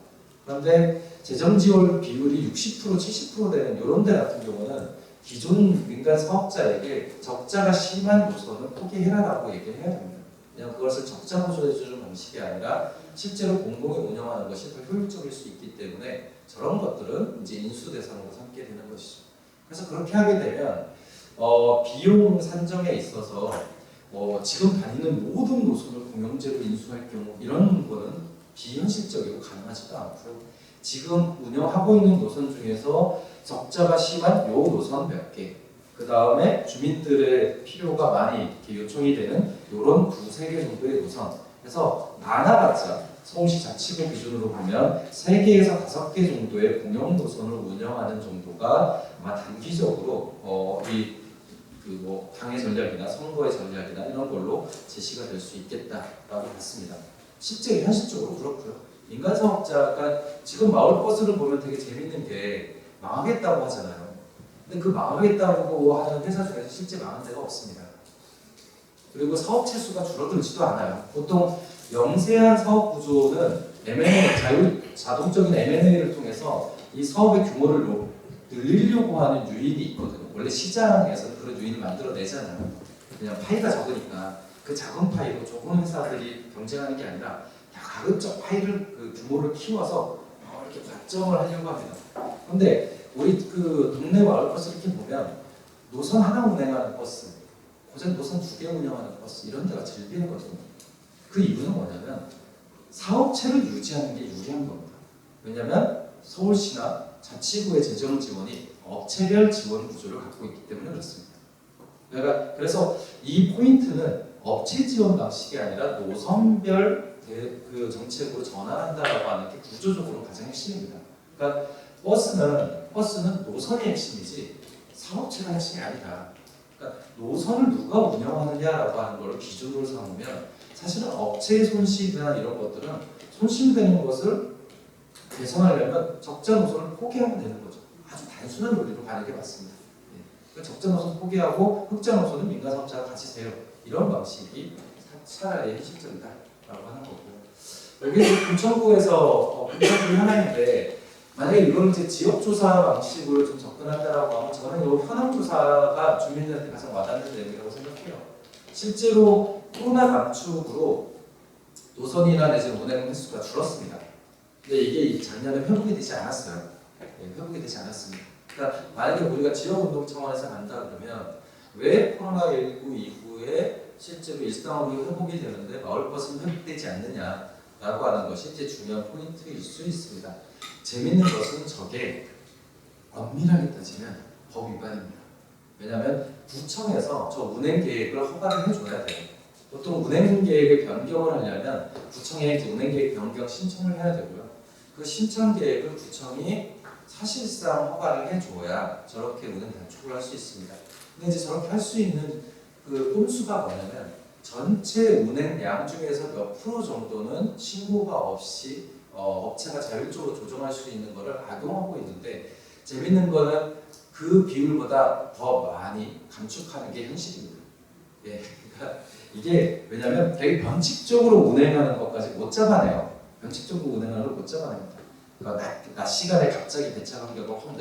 그런데 재정 지원 비율이 60%, 70% 되는 이런 데 같은 경우는 기존 민간 사업자에게 적자가 심한 노선은 포기해라라고 얘기를 해야 됩니다. 그냥 그것을 적자 보조해주는 방식이 아니라 실제로 공공이 운영하는 것이 더 효율적일 수 있기 때문에 저런 것들은 이제 인수 대상으로 삼게 되는 것이죠. 그래서 그렇게 하게 되면 비용 산정에 있어서 지금 다니는 모든 노선을 공영제로 인수할 경우 이런 거는 비현실적이고 가능하지도 않고요. 지금 운영하고 있는 노선 중에서 적자가 심한 요 노선 몇 개, 그 다음에 주민들의 필요가 많이 이렇게 요청이 되는 이런 두세 개 정도의 노선. 그래서 많아봤자 서울시 자치구 기준으로 보면 3개에서 5개 정도의 공영 노선을 운영하는 정도가 아마 단기적으로 뭐 당의 전략이나 선거의 전략이나 이런 걸로 제시가 될 수 있겠다라고 봤습니다. 실제 현실적으로 그렇고요. 민간 사업자가 지금 마을버스를 보면 되게 재밌는 게 망하겠다고 하잖아요. 근데 그 망하겠다고 하는 회사 중에서 실제 망한 데가 없습니다. 그리고 사업체 수가 줄어들지도 않아요. 보통 영세한 사업 구조는 M&A, 자동적인 M&A를 통해서 이 사업의 규모를 늘리려고 하는 유인이 있거든요. 원래 시장에서 그런 유인을 만들어내잖아요. 그냥 파이가 적으니까 그 작은 파이로 조금 회사들이 경쟁하는 게 아니라 가급적 파이를 그 규모를 키워서 이렇게 과점을 하려고 합니다. 그런데 우리 그 동네 마을버스 이렇게 보면 노선 하나 운행하는 버스, 고작 노선 2개 운영하는 버스 이런 데가 즐비하거든요. 그 이유는 뭐냐면 사업체를 유지하는 게 유리한 겁니다. 왜냐하면 서울시나 자치구의 재정 지원이 업체별 지원 구조를 갖고 있기 때문에 그렇습니다. 그래서 이 포인트는 업체 지원 방식이 아니라 노선별 그 정책으로 전환한다라고 하는 게 구조적으로 가장 핵심입니다. 그러니까 버스는 노선이 핵심이지 사업체가 핵심이 아니다. 그러니까 노선을 누가 운영하느냐라고 하는 걸 기준으로 삼으면 사실은 업체의 손실이나 이런 것들은 손실되는 것을 개선하려면 적자 노선을 포기하면 되는 거죠. 아주 단순한 논리로 가는 게 맞습니다. 그러니까 적자 노선 포기하고 흑자 노선은 민간 사업자가 가지세요. 이런 방식이 차라리 현실적이다라고 하는 거고요. 여기 금천구에서 금천구 하나인데 만약에 이걸 이제 지역조사 방식으로 좀 접근한다라고 하면 저는 이 현황조사가 주민들한테 가장 와닿는 내용이라고 생각해요. 실제로 코로나 감축으로 노선이나 내지 운행 횟수가 줄었습니다. 근데 이게 작년에 회복이 되지 않았어요. 회복이 되지 않았습니다. 그러니까 만약에 우리가 지역운동 차원에서 간다 그러면 왜 코로나19 이후에 실제로 일상으로 회복이 되는데 마을버스는 회복되지 않느냐라고 하는 것이 이제 중요한 포인트일 수 있습니다. 재밌는 것은 저게 엄밀하게 따지면 법 위반입니다. 왜냐하면 구청에서 저 운행 계획을 허가를 해줘야 돼요. 보통 운행 계획의 변경을 하려면 구청에 이제 운행 계획 변경 신청을 해야 되고요. 그 신청 계획을 구청이 사실상 허가를 해줘야 저렇게 운행 단축을 할 수 있습니다. 근데 이제 저렇게 할 수 있는 그 꼼수가 뭐냐면 전체 운행량 중에서 몇 프로 정도는 신고가 없이 업체가 자율적으로 조정할 수 있는 것을 악용하고 있는데 재밌는 거는 그 비율보다 더 많이 감축하는 게 현실입니다. 예, 그러니까 이게 왜냐하면 되게 변칙적으로 운행하는 것까지 못 잡아내요. 변칙적으로 운행하는 걸 못 잡아냅니다. 그러니까 낮 시간에 갑자기 배차 간격을 확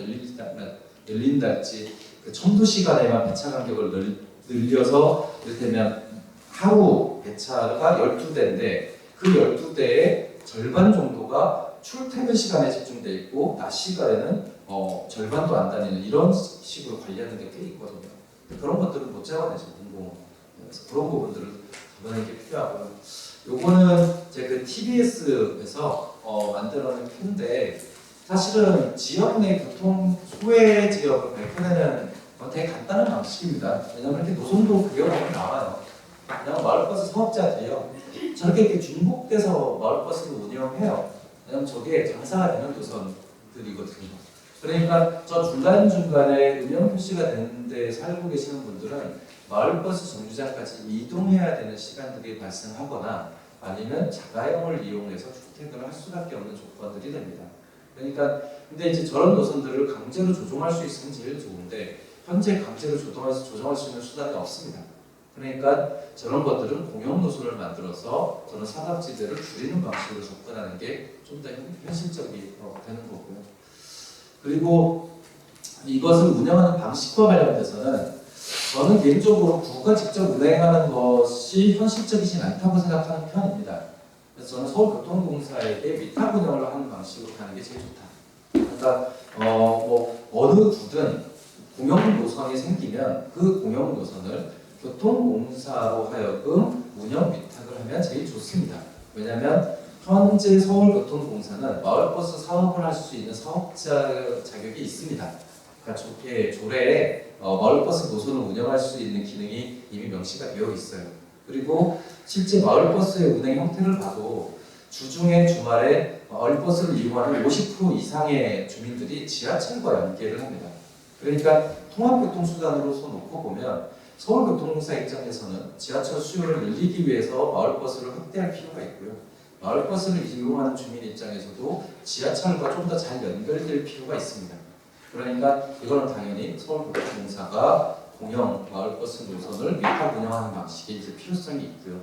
늘린달지 그 첨도 시간에만 배차 간격을 늘려서 이를테면 하루 배차가 12대인데 그 12대의 절반 정도가 출퇴근 시간에 집중돼 있고 낮 시간에는 절반도 안 다니는 이런 식으로 관리하는 게 꽤 있거든요. 그런 것들은 못 잡아내죠, 공공은. 그래서 그런 부분들을 잡아내는 게 필요하고요. 요거는 제 그 TBS에서 만들어낸 표인데 사실은 지역 내 교통 소외 지역을 발표하는 되게 간단한 방식입니다. 왜냐하면 이렇게 노선도 그려보면 나와요. 그냥 마을버스 사업자들이요. 저렇게 이렇게 중복돼서 마을버스를 운영해요. 왜냐면 저게 장사가 되는 노선들이거든요. 그러니까 저 중간중간에 음영 표시가 되는데 살고 계시는 분들은 마을버스 정류장까지 이동해야 되는 시간들이 발생하거나 아니면 자가용을 이용해서 출퇴근을 할 수밖에 없는 조건들이 됩니다. 그러니까 근데 이제 저런 노선들을 강제로 조정할 수 있으면 제일 좋은데 현재 강제로 조정할 수 있는 수단이 없습니다. 그러니까 저런 것들은 공영 노선을 만들어서 저런 사각지대를 줄이는 방식으로 접근하는 게 좀 더 현실적이 되는 거고요. 그리고 이것을 운영하는 방식과 관련돼서는 저는 개인적으로 구가 직접 운행하는 것이 현실적이진 않다고 생각하는 편입니다. 그래서 저는 서울교통공사에게 위탁 운영을 하는 방식으로 가는 게 제일 좋다. 그러니까 어느 구든 공영 노선이 생기면 그 공영 노선을 교통공사로 하여금 운영 위탁을 하면 제일 좋습니다. 왜냐하면 현재 서울교통공사는 마을버스 사업을 할 수 있는 사업자 자격이 있습니다. 그러니까 조례에 마을버스 노선을 운영할 수 있는 기능이 이미 명시가 되어 있어요. 그리고 실제 마을버스의 운행 형태를 봐도 주중에 주말에 마을버스를 이용하는 50% 이상의 주민들이 지하철과 연계를 합니다. 그러니까 통합교통수단으로서 놓고 보면 서울교통공사 입장에서는 지하철 수요를 늘리기 위해서 마을버스를 확대할 필요가 있고요. 마을버스를 이용하는 주민 입장에서도 지하철과 좀 더 잘 연결될 필요가 있습니다. 그러니까 이거는 당연히 서울교통공사가 공영 마을버스 노선을 위탁 운영하는 방식의 이제 필요성이 있고요.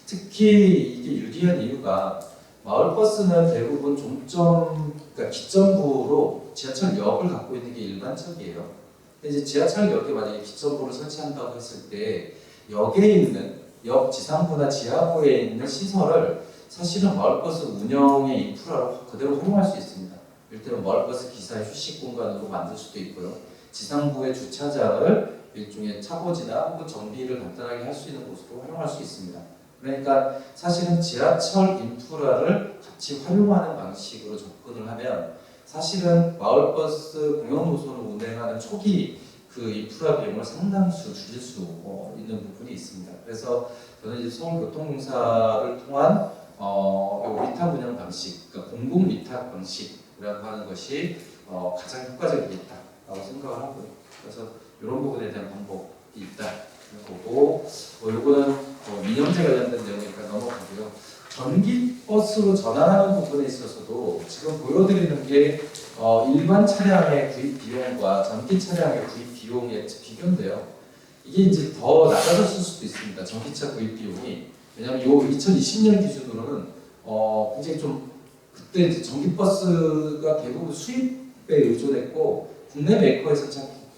특히 이게 유리한 이유가 마을버스는 대부분 그러니까 기점부로 지하철역을 갖고 있는 게 일반적이에요. 근데 이제 지하철역에 만약에 기점부를 설치한다고 했을 때 역에 있는 역 지상부나 지하부에 있는 시설을 사실은 마을버스 운영의 인프라로 그대로 활용할 수 있습니다. 이를테면 마을버스 기사의 휴식 공간으로 만들 수도 있고요. 지상부의 주차장을 일종의 차고지나 혹은 정비를 간단하게 할 수 있는 곳으로 활용할 수 있습니다. 그러니까 사실은 지하철 인프라를 같이 활용하는 방식으로 접근을 하면 사실은 마을버스 공영 노선을 운행하는 초기 그 인프라 비용을 상당수 줄일 수 있는 부분이 있습니다. 그래서 저는 이제 서울교통공사를 통한 위탁 운영 방식, 그러니까 공공 위탁 방식이라고 하는 것이 가장 효과적이겠다라고 생각을 하고요. 그래서 이런 부분에 대한 방법이 있다. 보고 이거는 민영재 관련된 내용이니까 넘어가고요. 전기버스로 전환하는 부분에 있어서도 지금 보여드리는 게 일반 차량의 구입 비용과 전기 차량의 구입 비용의 비교인데요. 이게 이제 더 낮아졌을 수도 있습니다. 전기차 구입 비용이. 왜냐하면 요 2020년 기준으로는 굉장히 좀 그때 이제 전기버스가 대부분 수입에 의존했고 국내 메이커에서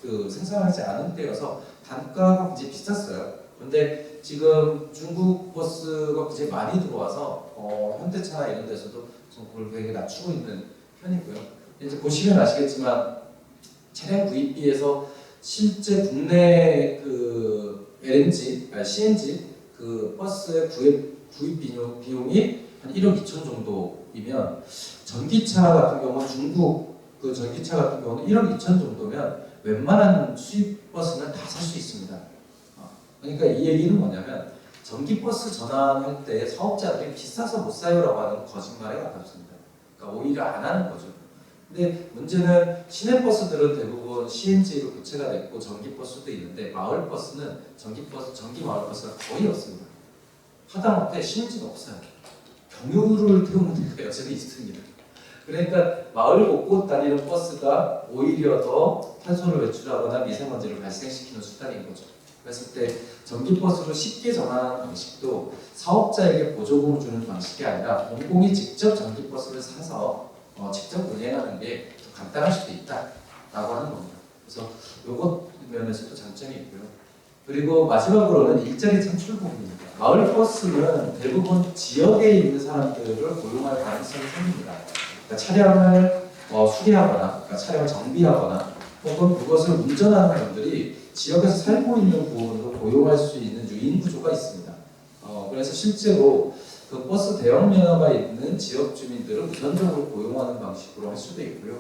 생산하지 않은 때여서 단가가 굉장히 비쌌어요. 그런데 지금 중국 버스가 굉장히 많이 들어와서 현대차나 이런 데서도 좀 그걸 굉장히 낮추고 있는 편이고요. 이제 보시면 아시겠지만 차량 구입비에서 실제 국내 그 LNG, CNG 그 버스의 구입 비용이 한 1억 2천 정도이면 전기차 같은 경우는 중국 그 전기차 같은 경우는 1억 2천 정도면 웬만한 수입 버스는 다 살 수 있습니다. 그러니까 이 얘기는 뭐냐면 전기버스 전환할 때 사업자들이 비싸서 못 사요라고 하는 거짓말에 가깝습니다. 그러니까 오히려 안 하는 거죠. 근데 문제는 시내버스들은 대부분 CNG로 교체가 됐고 전기버스도 있는데 마을버스는 전기 마을버스가 거의 없습니다. 하다못해 CNG가 없어요. 경유를 태우는 데가 여전히 있습니다. 그러니까 마을 곳곳 다니는 버스가 오히려 더 탄소를 배출하거나 미세먼지를 발생시키는 수단인 거죠. 그랬을 때 전기버스로 쉽게 전환하는 방식도 사업자에게 보조금을 주는 방식이 아니라 공공이 직접 전기버스를 사서 직접 운행하는 게 더 간단할 수도 있다라고 하는 겁니다. 그래서 이것 면에서도 장점이 있고요. 그리고 마지막으로는 일자리 창출 부분입니다. 마을 버스는 대부분 지역에 있는 사람들을 고용할 가능성이 생깁니다. 그러니까 차량을 수리하거나, 그러니까 차량을 정비하거나, 혹은 그것을 운전하는 분들이 지역에서 살고 있는 부분으로 고용할 수 있는 유인 구조가 있습니다. 그래서 실제로 그 버스 대형 면허가 있는 지역 주민들을 우선적으로 고용하는 방식으로 할 수도 있고요.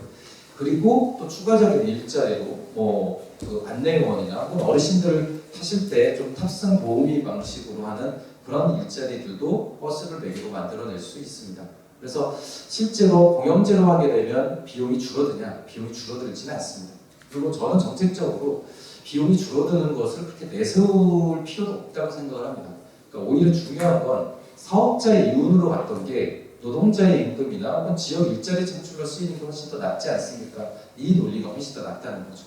그리고 또 추가적인 일자리로 그 안내원이나 혹은 어르신들 타실 때 좀 탑승 보호미 방식으로 하는 그런 일자리들도 버스를 매개로 만들어낼 수 있습니다. 그래서 실제로 공영제로 하게 되면 비용이 줄어드냐? 비용이 줄어들지는 않습니다. 그리고 저는 정책적으로 비용이 줄어드는 것을 그렇게 내세울 필요도 없다고 생각을 합니다. 그러니까 오히려 중요한 건 사업자의 이윤으로 봤던 게 노동자의 임금이나 혹은 지역 일자리 창출로 쓰이는 게 훨씬 더 낫지 않습니까? 이 논리가 훨씬 더 낫다는 거죠.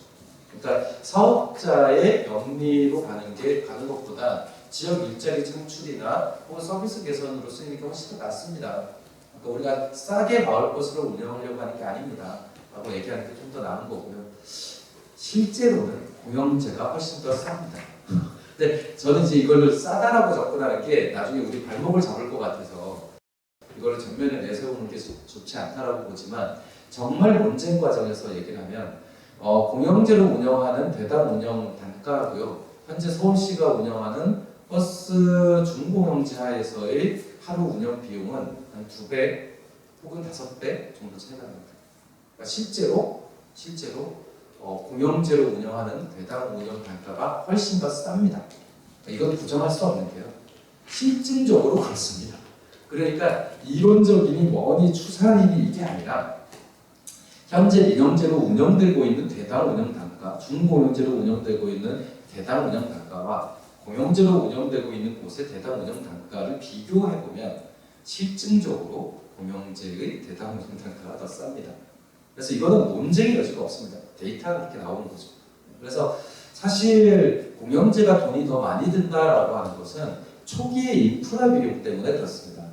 그러니까 사업자의 영리로 가는 것보다 지역 일자리 창출이나 혹은 서비스 개선으로 쓰이는 게 훨씬 더 낫습니다. 그러니까 우리가 싸게 마을버스를 운영하려고 하는 게 아닙니다. 라고 얘기하는 게 좀 더 나은 거고요. 실제로는 공영제가 훨씬 더 쌉니다. 근데 저는 이제 이걸 싸다라고 접근하는 게 나중에 우리 발목을 잡을 것 같아서 이거를 전면에 내세우는 게 좋지 않다라고 보지만 정말 논쟁 과정에서 얘기를 하면 공영제로 운영하는 배당 운영 단가고요. 현재 서울시가 운영하는 버스 준공영제 하에서의 하루 운영 비용은 한 2배 혹은 5배 정도 차이가 납니다. 그러니까 실제로 공영제로 운영하는 배당 운영 단가가 훨씬 더 쌉니다. 이건 부정할 수 없는데요. 실증적으로 그렇습니다. 그러니까 이론적이니 뭐니 추산이니 이게 아니라 현재 민영제로 운영되고 있는 대당 운영 단가, 준공영제로 운영되고 있는 대당 운영 단가와 공영제로 운영되고 있는 곳의 대당 운영 단가를 비교해 보면 실증적으로 공영제의 대당 운영 단가가 더 쌉니다. 그래서 이거는 논쟁의 여지가 없습니다. 데이터가 그렇게 나오는 거죠. 그래서 사실 공영제가 돈이 더 많이 든다라고 하는 것은 초기의 인프라 비용 때문에 그렇습니다.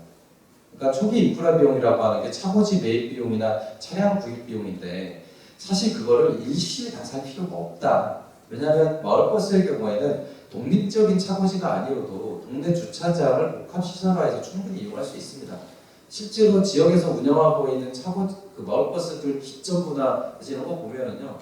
그러니까 초기 인프라 비용이라고 하는 게 차고지 매입 비용이나 차량 구입 비용인데 사실 그거를 일시에 다 살 필요가 없다. 왜냐하면 마을버스의 경우에는 독립적인 차고지가 아니어도 동네 주차장을 복합시설화해서 충분히 이용할 수 있습니다. 실제로 지역에서 운영하고 있는 그 마을버스들 기점부나 이런 거 보면은요,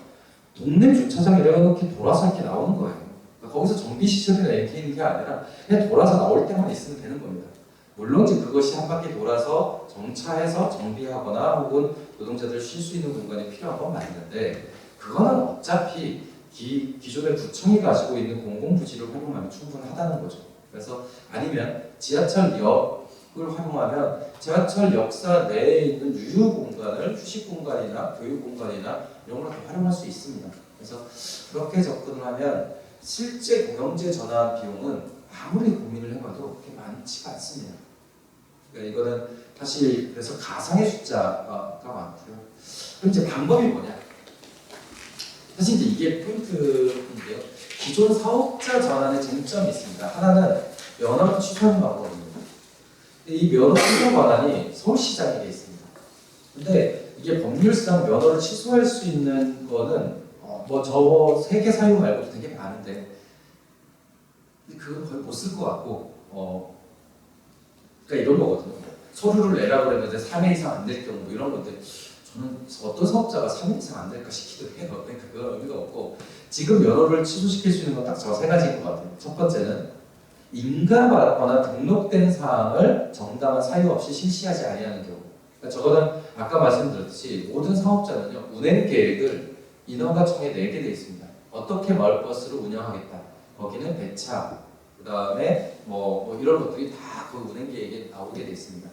동네 주차장 이렇게 돌아서 이렇게 나오는 거예요. 그러니까 거기서 정비시설이나 이렇게 있는 게 아니라 그냥 돌아서 나올 때만 있으면 되는 겁니다. 물론 그것이 한 바퀴 돌아서 정차해서 정비하거나 혹은 노동자들 쉴 수 있는 공간이 필요한 건 맞는데 그거는 어차피 기존의 구청이 가지고 있는 공공부지를 활용하면 충분하다는 거죠. 그래서 아니면 지하철역을 활용하면 지하철 역사 내에 있는 유휴 공간을 휴식 공간이나 교육 공간이나 이런 걸 다 활용할 수 있습니다. 그래서 그렇게 접근을 하면 실제 공영제 전환 비용은 아무리 고민을 해봐도 그렇게 많지가 않습니다. 그러니까 이거는 사실 그래서 가상의 숫자가 많고요. 그럼 이제 방법이 뭐냐? 사실 이제 이게 포인트인데요. 기존 사업자 전환의 쟁점이 있습니다. 하나는 면허 취소하는 방법입니다. 이 면허 취소 권한이 서울시장에게 있습니다. 근데 이게 법률상 면허를 취소할 수 있는 거는 뭐 저 세계 사유 말고도 되게 많은데 근데 그건 거의 못 쓸 것 같고 그러니까 이런 거거든요. 서류를 내라고 그랬는데 3회 이상 안 될 경우 뭐 이런 건데 저는 어떤 사업자가 3회 이상 안 될까 싶기도 해요. 근데 그건 의미가 없고 지금 면허를 취소시킬 수 있는 건 딱 저 세 가지인 것 같아요. 첫 번째는 인가받거나 등록된 사항을 정당한 사유 없이 실시하지 아니하는 경우. 그러니까 저거는 아까 말씀드렸듯이 모든 사업자는요 운행 계획을 인허가 청에 내게 돼 있습니다. 어떻게 마을버스를 운영하겠다. 거기는 배차, 그 다음에 뭐 이런 것들이 다 그 운행 계획에 나오게 돼 있습니다.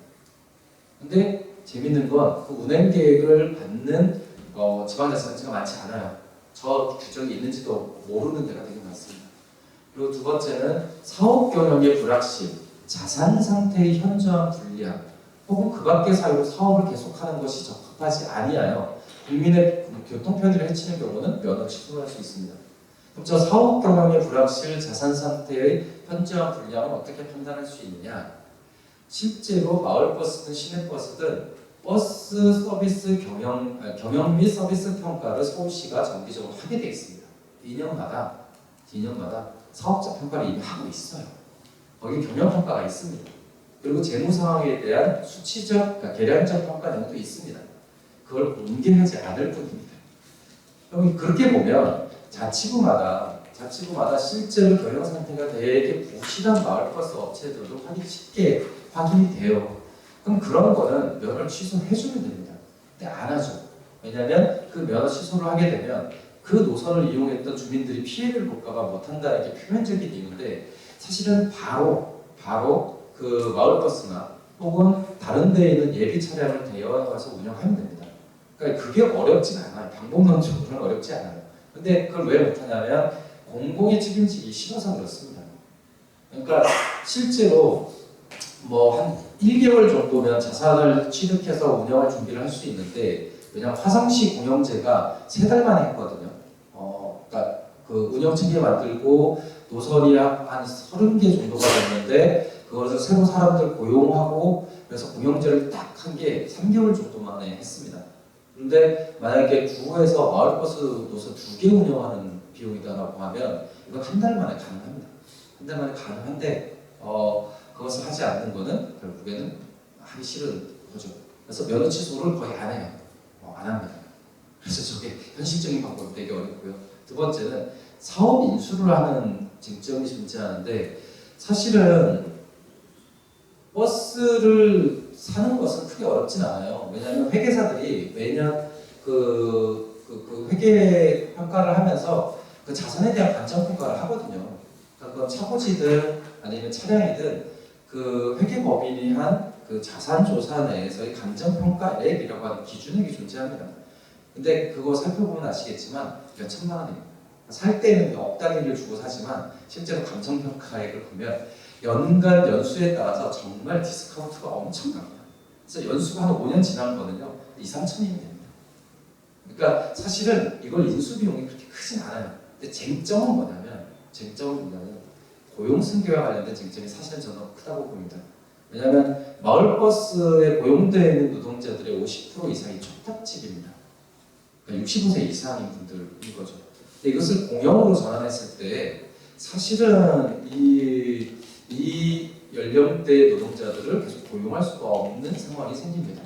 근데 재밌는 건 그 운행 계획을 받는 지방자치단체가 많지 않아요. 저 규정이 있는지도 모르는 데가 되게 많습니다. 그리고 두 번째는 사업 경영의 불확실, 자산 상태의 현저한 불리함, 혹은 그 밖의 사유로 사업을 계속하는 것이 적합하지 아니하여 국민의 교통 편의를 해치는 경우는 면허 취소를 할 수 있습니다. 그럼 저 사업 경영의 불확실, 자산 상태의 현저한 불리함을 어떻게 판단할 수 있느냐? 실제로 마을버스든 시내버스든 버스 서비스 경영 및 서비스 평가를 서울시가 정기적으로 하게 되어 있습니다. 2년마다 사업자 평가를 이미 하고 있어요. 거기 경영 평가가 있습니다. 그리고 재무 상황에 대한 수치적, 그러니까 계량적 평가 내용도 있습니다. 그걸 공개하지 않을 뿐입니다. 그럼 그렇게 보면 자치구마다 실제로 경영 상태가 되게 부실한 마을버스 업체들도 쉽게 확인이 돼요. 그럼 그런 거는 면허를 취소해주면 됩니다. 근데 안 하죠. 왜냐하면 그 면허 취소를 하게 되면 그 노선을 이용했던 주민들이 피해를 볼까봐 못한다는 게 표면적인 이유인데 사실은 바로 그 마을버스나 혹은 다른 데에 있는 예비 차량을 대여해서 운영하면 됩니다. 그러니까 그게 어렵진 않아요. 방법론적으로는 어렵지 않아요. 근데 그걸 왜 못하냐면 공공이 책임지기 싫어서 그렇습니다. 그러니까 실제로 뭐 한 1개월 정도면 자산을 취득해서 운영할 준비를 할 수 있는데 왜냐하면 화성시 공영제가 3달 만에 했거든요. 그러니까 그 운영체계 만들고 노선이 한 30개 정도가 됐는데 그것을 새로 사람들 고용하고 그래서 공영제를 딱 한 게 3개월 정도 만에 했습니다. 그런데 만약에 구에서 마을버스 노선 2개 운영하는 비용이다라고 하면 이건 한 달 만에 가능합니다. 한 달 만에 가능한데 그것을 하지 않는 거는 결국에는 하기 싫은 거죠. 그래서 면허 취소를 거의 안 해요. 안 합니다. 그래서 저게 현실적인 방법이 되게 어렵고요. 두 번째는 사업 인수를 하는 쟁점이 존재하는데 사실은 버스를 사는 것은 크게 어렵진 않아요. 왜냐하면 회계사들이 매년 그 회계 평가를 하면서 그 자산에 대한 관점 평가를 하거든요. 그러니까 차고지든 아니면 차량이든 그 회계법인이 한 그 자산조사 내에서의 감정평가액이라고 하는 기준액이 존재합니다. 근데 그거 살펴보면 아시겠지만 몇 천만 원입니다. 살 때는 억 단위를 주고 사지만 실제로 감정평가액을 보면 연간 연수에 따라서 정말 디스카운트가 엄청납니다. 그래서 연수가 한 5년 지난 거는요 2, 3천이면 됩니다. 그러니까 사실은 이걸 인수비용이 그렇게 크진 않아요. 근데 쟁점은 뭐냐면 고용 승계와 관련된 쟁점이 사실은 저는 크다고 봅니다. 왜냐하면 마을버스에 고용되어 있는 노동자들의 50% 이상이 초탁직입니다. 그러니까 65세 이상인 분들인 거죠. 근데 이것을 공영으로 전환했을 때 사실은 이 연령대 노동자들을 계속 고용할 수가 없는 상황이 생깁니다.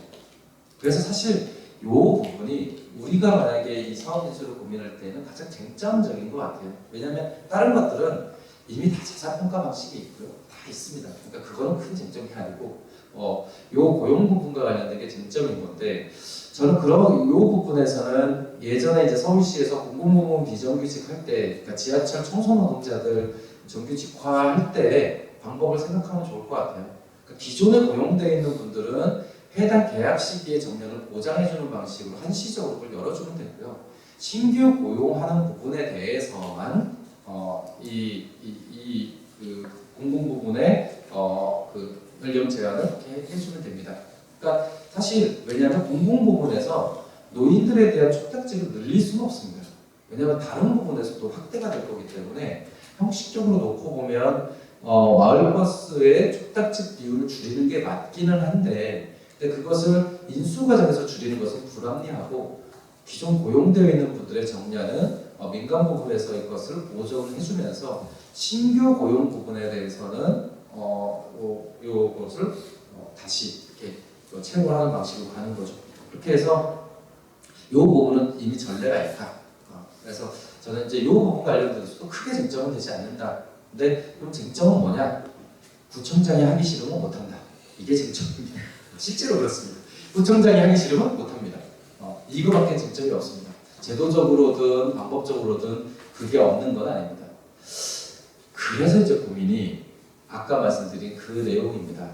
그래서 사실 이 부분이 우리가 만약에 이 사업 인수를 고민할 때는 가장 쟁점적인 것 같아요. 왜냐하면 다른 것들은 이미 다 자산평가 방식이 있고요. 다 있습니다. 그러니까 그거는 큰 쟁점이 아니고 요 고용 부분과 관련된 게 쟁점인 건데 저는 요 부분에서는 예전에 이제 서울시에서 공공부문 비정규직 할 때 그러니까 지하철 청소 노동자들 정규직화 할 때 방법을 생각하면 좋을 것 같아요. 그러니까 기존에 고용되어 있는 분들은 해당 계약 시기의 정년을 보장해주는 방식으로 한시적으로 그걸 열어주면 되고요. 신규 고용하는 부분에 대해서만 그 공공부문의 그 연령 제한을 이렇게 해주면 됩니다. 그러니까 사실 왜냐하면 공공부문에서 노인들에 대한 촉탁직을 늘릴 수는 없습니다. 왜냐하면 다른 부분에서도 확대가 될 거기 때문에 형식적으로 놓고 보면 마을버스의 촉탁직 비율을 줄이는 게 맞기는 한데 근데 그것을 인수 과정에서 줄이는 것은 불합리하고 기존 고용되어 있는 분들의 정년은 민간 부분에서 이것을 보정을 해주면서 신규 고용 부분에 대해서는 이것을 다시 이렇게 채용하는 방식으로 가는 거죠. 그렇게 해서 이 부분은 이미 전례가 있다. 그래서 저는 이제 이 부분 관련돼서도 크게 쟁점은 되지 않는다. 근데 그럼 쟁점은 뭐냐? 구청장이 하기 싫으면 못한다. 이게 쟁점입니다. 실제로 그렇습니다. 구청장이 하기 싫으면 못합니다. 이거밖에 쟁점이 없습니다. 제도적으로든 방법적으로든 그게 없는 건 아닙니다. 그래서 이제 고민이 아까 말씀드린 그 내용입니다.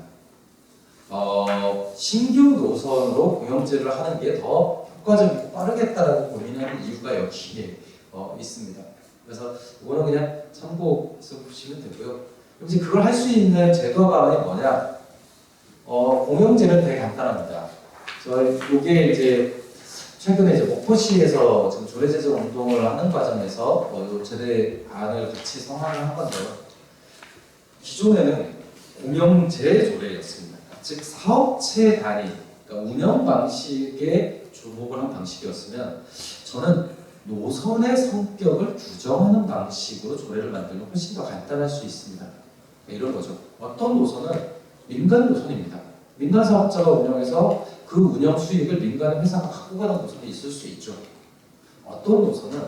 신규 노선으로 고용제를 하는 게 더 효과적이고 빠르겠다라고 고민하는 이유가 여기에 있습니다. 그래서 이거는 그냥 참고해서 보시면 되고요. 이제 그걸 할 수 있는 제도 방안이 뭐냐? 공용제는 되게 간단합니다. 이게 이제 최근에 이제 목포시에서 지금 조례 제정 운동을 하는 과정에서 이 제도안을 같이 성안을 한 건데요. 기존에는 공용제 조례였습니다. 즉 사업체 단위, 그러니까 운영 방식에 주목을 한 방식이었으면 저는 노선의 성격을 규정하는 방식으로 조례를 만들면 훨씬 더 간단할 수 있습니다. 이런 거죠. 어떤 노선은 민간 노선입니다. 민간 사업자가 운영해서 그 운영 수익을 민간 회사가 갖고 가는 노선이 있을 수 있죠. 어떤 노선은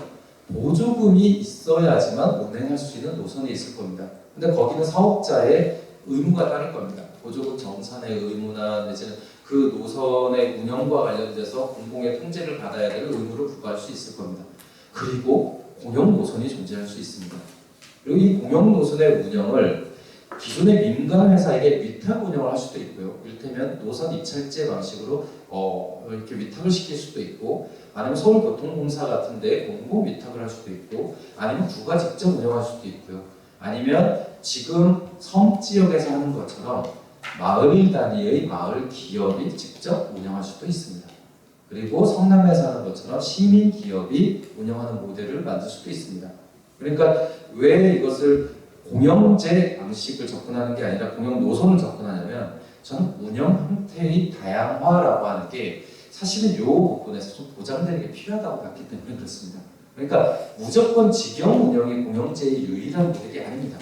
보조금이 있어야지만 운행할 수 있는 노선이 있을 겁니다. 근데 거기는 사업자의 의무가 따를 겁니다. 보조금 정산의 의무나 내지는 그 노선의 운영과 관련돼서 공공의 통제를 받아야 될 의무를 부과할 수 있을 겁니다. 그리고 공영 노선이 존재할 수 있습니다. 그리고 이 공영 노선의 운영을 기존의 민간 회사에게 위탁 운영을 할 수도 있고요. 이를테면 노선 입찰제 방식으로 이렇게 위탁을 시킬 수도 있고, 아니면 서울교통공사 같은데 공공 위탁을 할 수도 있고, 아니면 구가 직접 운영할 수도 있고요. 아니면 지금 섬 지역에서 하는 것처럼 마을 단위의 마을 기업이 직접 운영할 수도 있습니다. 그리고 성남에서 하는 것처럼 시민 기업이 운영하는 모델을 만들 수도 있습니다. 그러니까 왜 이것을 공영제 방식을 접근하는 게 아니라 공영 노선을 접근하냐면, 저는 운영 형태의 다양화라고 하는 게 사실은 이 부분에서 좀 보장되는 게 필요하다고 봤기 때문에 그렇습니다. 그러니까 무조건 직영 운영이 공영제의 유일한 모델이 아닙니다.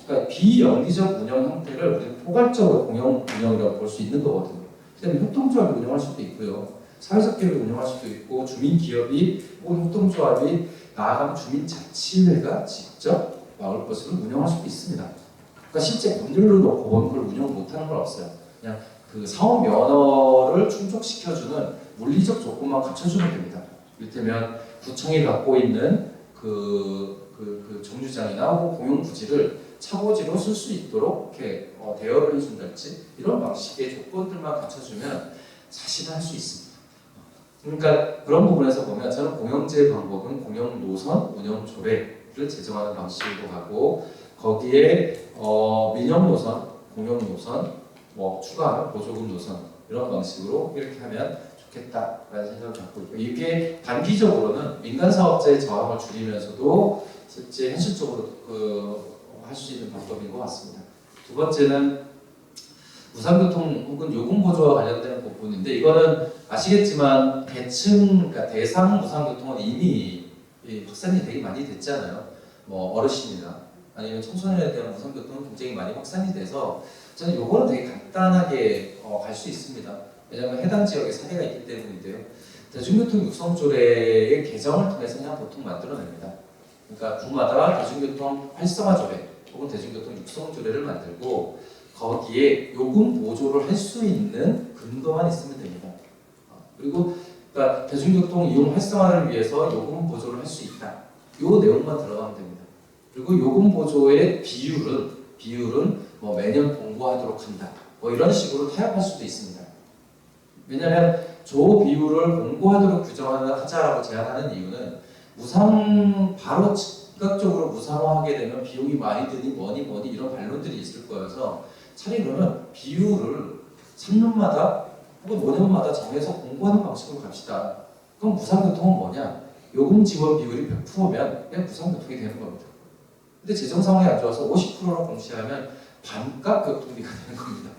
그러니까 비영리적 운영 형태를 우리는 포괄적으로 공영 운영이라고 볼 수 있는 거거든요. 그다음에 협동조합이 운영할 수도 있고요, 사회적 기업이 운영할 수도 있고, 주민 기업이 혹은 협동조합이 나아가면 주민자치회가 직접 마을버스를 운영할 수도 있습니다. 그러니까 실제 법률로 놓고 보면 그걸 운영 못하는 건 없어요. 그냥 그 사업 면허를 충족시켜주는 물리적 조건만 갖춰주면 됩니다. 이를테면 구청이 갖고 있는 그 정류장이나 혹은 공용 부지를 차고지로 쓸 수 있도록 이렇게 대여를 해준달지, 이런 방식의 조건들만 갖춰주면 사실은 할 수 있습니다. 그러니까 그런 부분에서 보면 저는 공영제 방법은 공영 노선 운영 조례를 제정하는 방식으로 가고, 거기에 민영 노선, 공영 노선, 추가하면 보조금 노선, 이런 방식으로 이렇게 하면 좋겠다라는 생각을 갖고 있고, 이게 단기적으로는 민간 사업자의 저항을 줄이면서도 실제 현실적으로 할 수 있는 방법인 것 같습니다. 두 번째는 우선교통 혹은 요금보조와 관련된 부분인데, 이거는 아시겠지만 그러니까 대상 우선교통은 이미 확산이 되게 많이 됐잖아요. 어르신이나 아니면 청소년에 대한 우선교통은 굉장히 많이 확산이 돼서 저는 요거는 되게 간단하게 갈 수 있습니다. 왜냐하면 해당 지역에 사례가 있기 때문인데요. 대중교통 육성조례의 개정을 통해서 그냥 보통 만들어냅니다. 그러니까 구마다 대중교통 활성화 조례 혹은 대중교통 육성 조례를 만들고, 거기에 요금 보조를 할 수 있는 근거만 있으면 됩니다. 그리고 그러니까 대중교통 이용 활성화를 위해서 요금 보조를 할 수 있다. 요 내용만 들어가면 됩니다. 그리고 요금 보조의 비율은 매년 공고하도록 한다. 이런 식으로 타협할 수도 있습니다. 왜냐하면 조 비율을 공고하도록 규정하자라고 제안하는 이유는 바로 즉각적으로 무상화하게 되면 비용이 많이 드니 뭐니 이런 반론들이 있을 거여서, 차라리 그러면 비율을 3년마다 혹은 5년마다 정해서 공고하는 방식으로 갑시다. 그럼 무상교통은 뭐냐? 요금 지원 비율이 100%면 그냥 무상교통이 되는 겁니다. 근데 재정 상황이 안 좋아서 50%로 공시하면 반값 교통비가 되는 겁니다.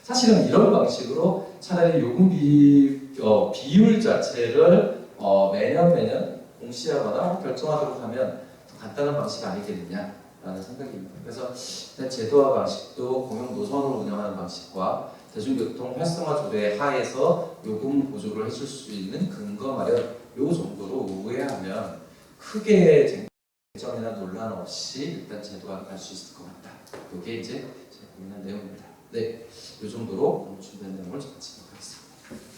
사실은 이런 방식으로 차라리 요금 비율 자체를 매년 공시하거나 결정하도록 하면 더 간단한 방식 아니겠느냐라는 생각입니다. 그래서 제도화 방식도 공영 노선으로 운영하는 방식과 대중교통 활성화 조례 하에서 요금 보조를 해줄 수 있는 근거 마련 요 정도로 우회하면 크게 쟁점이나 논란 없이 일단 제도화 할 수 있을 것 같다. 이게 이제 제가 고민한 내용입니다. 네, 이 정도로 오늘 준비한 내용을 마치도록 하겠습니다.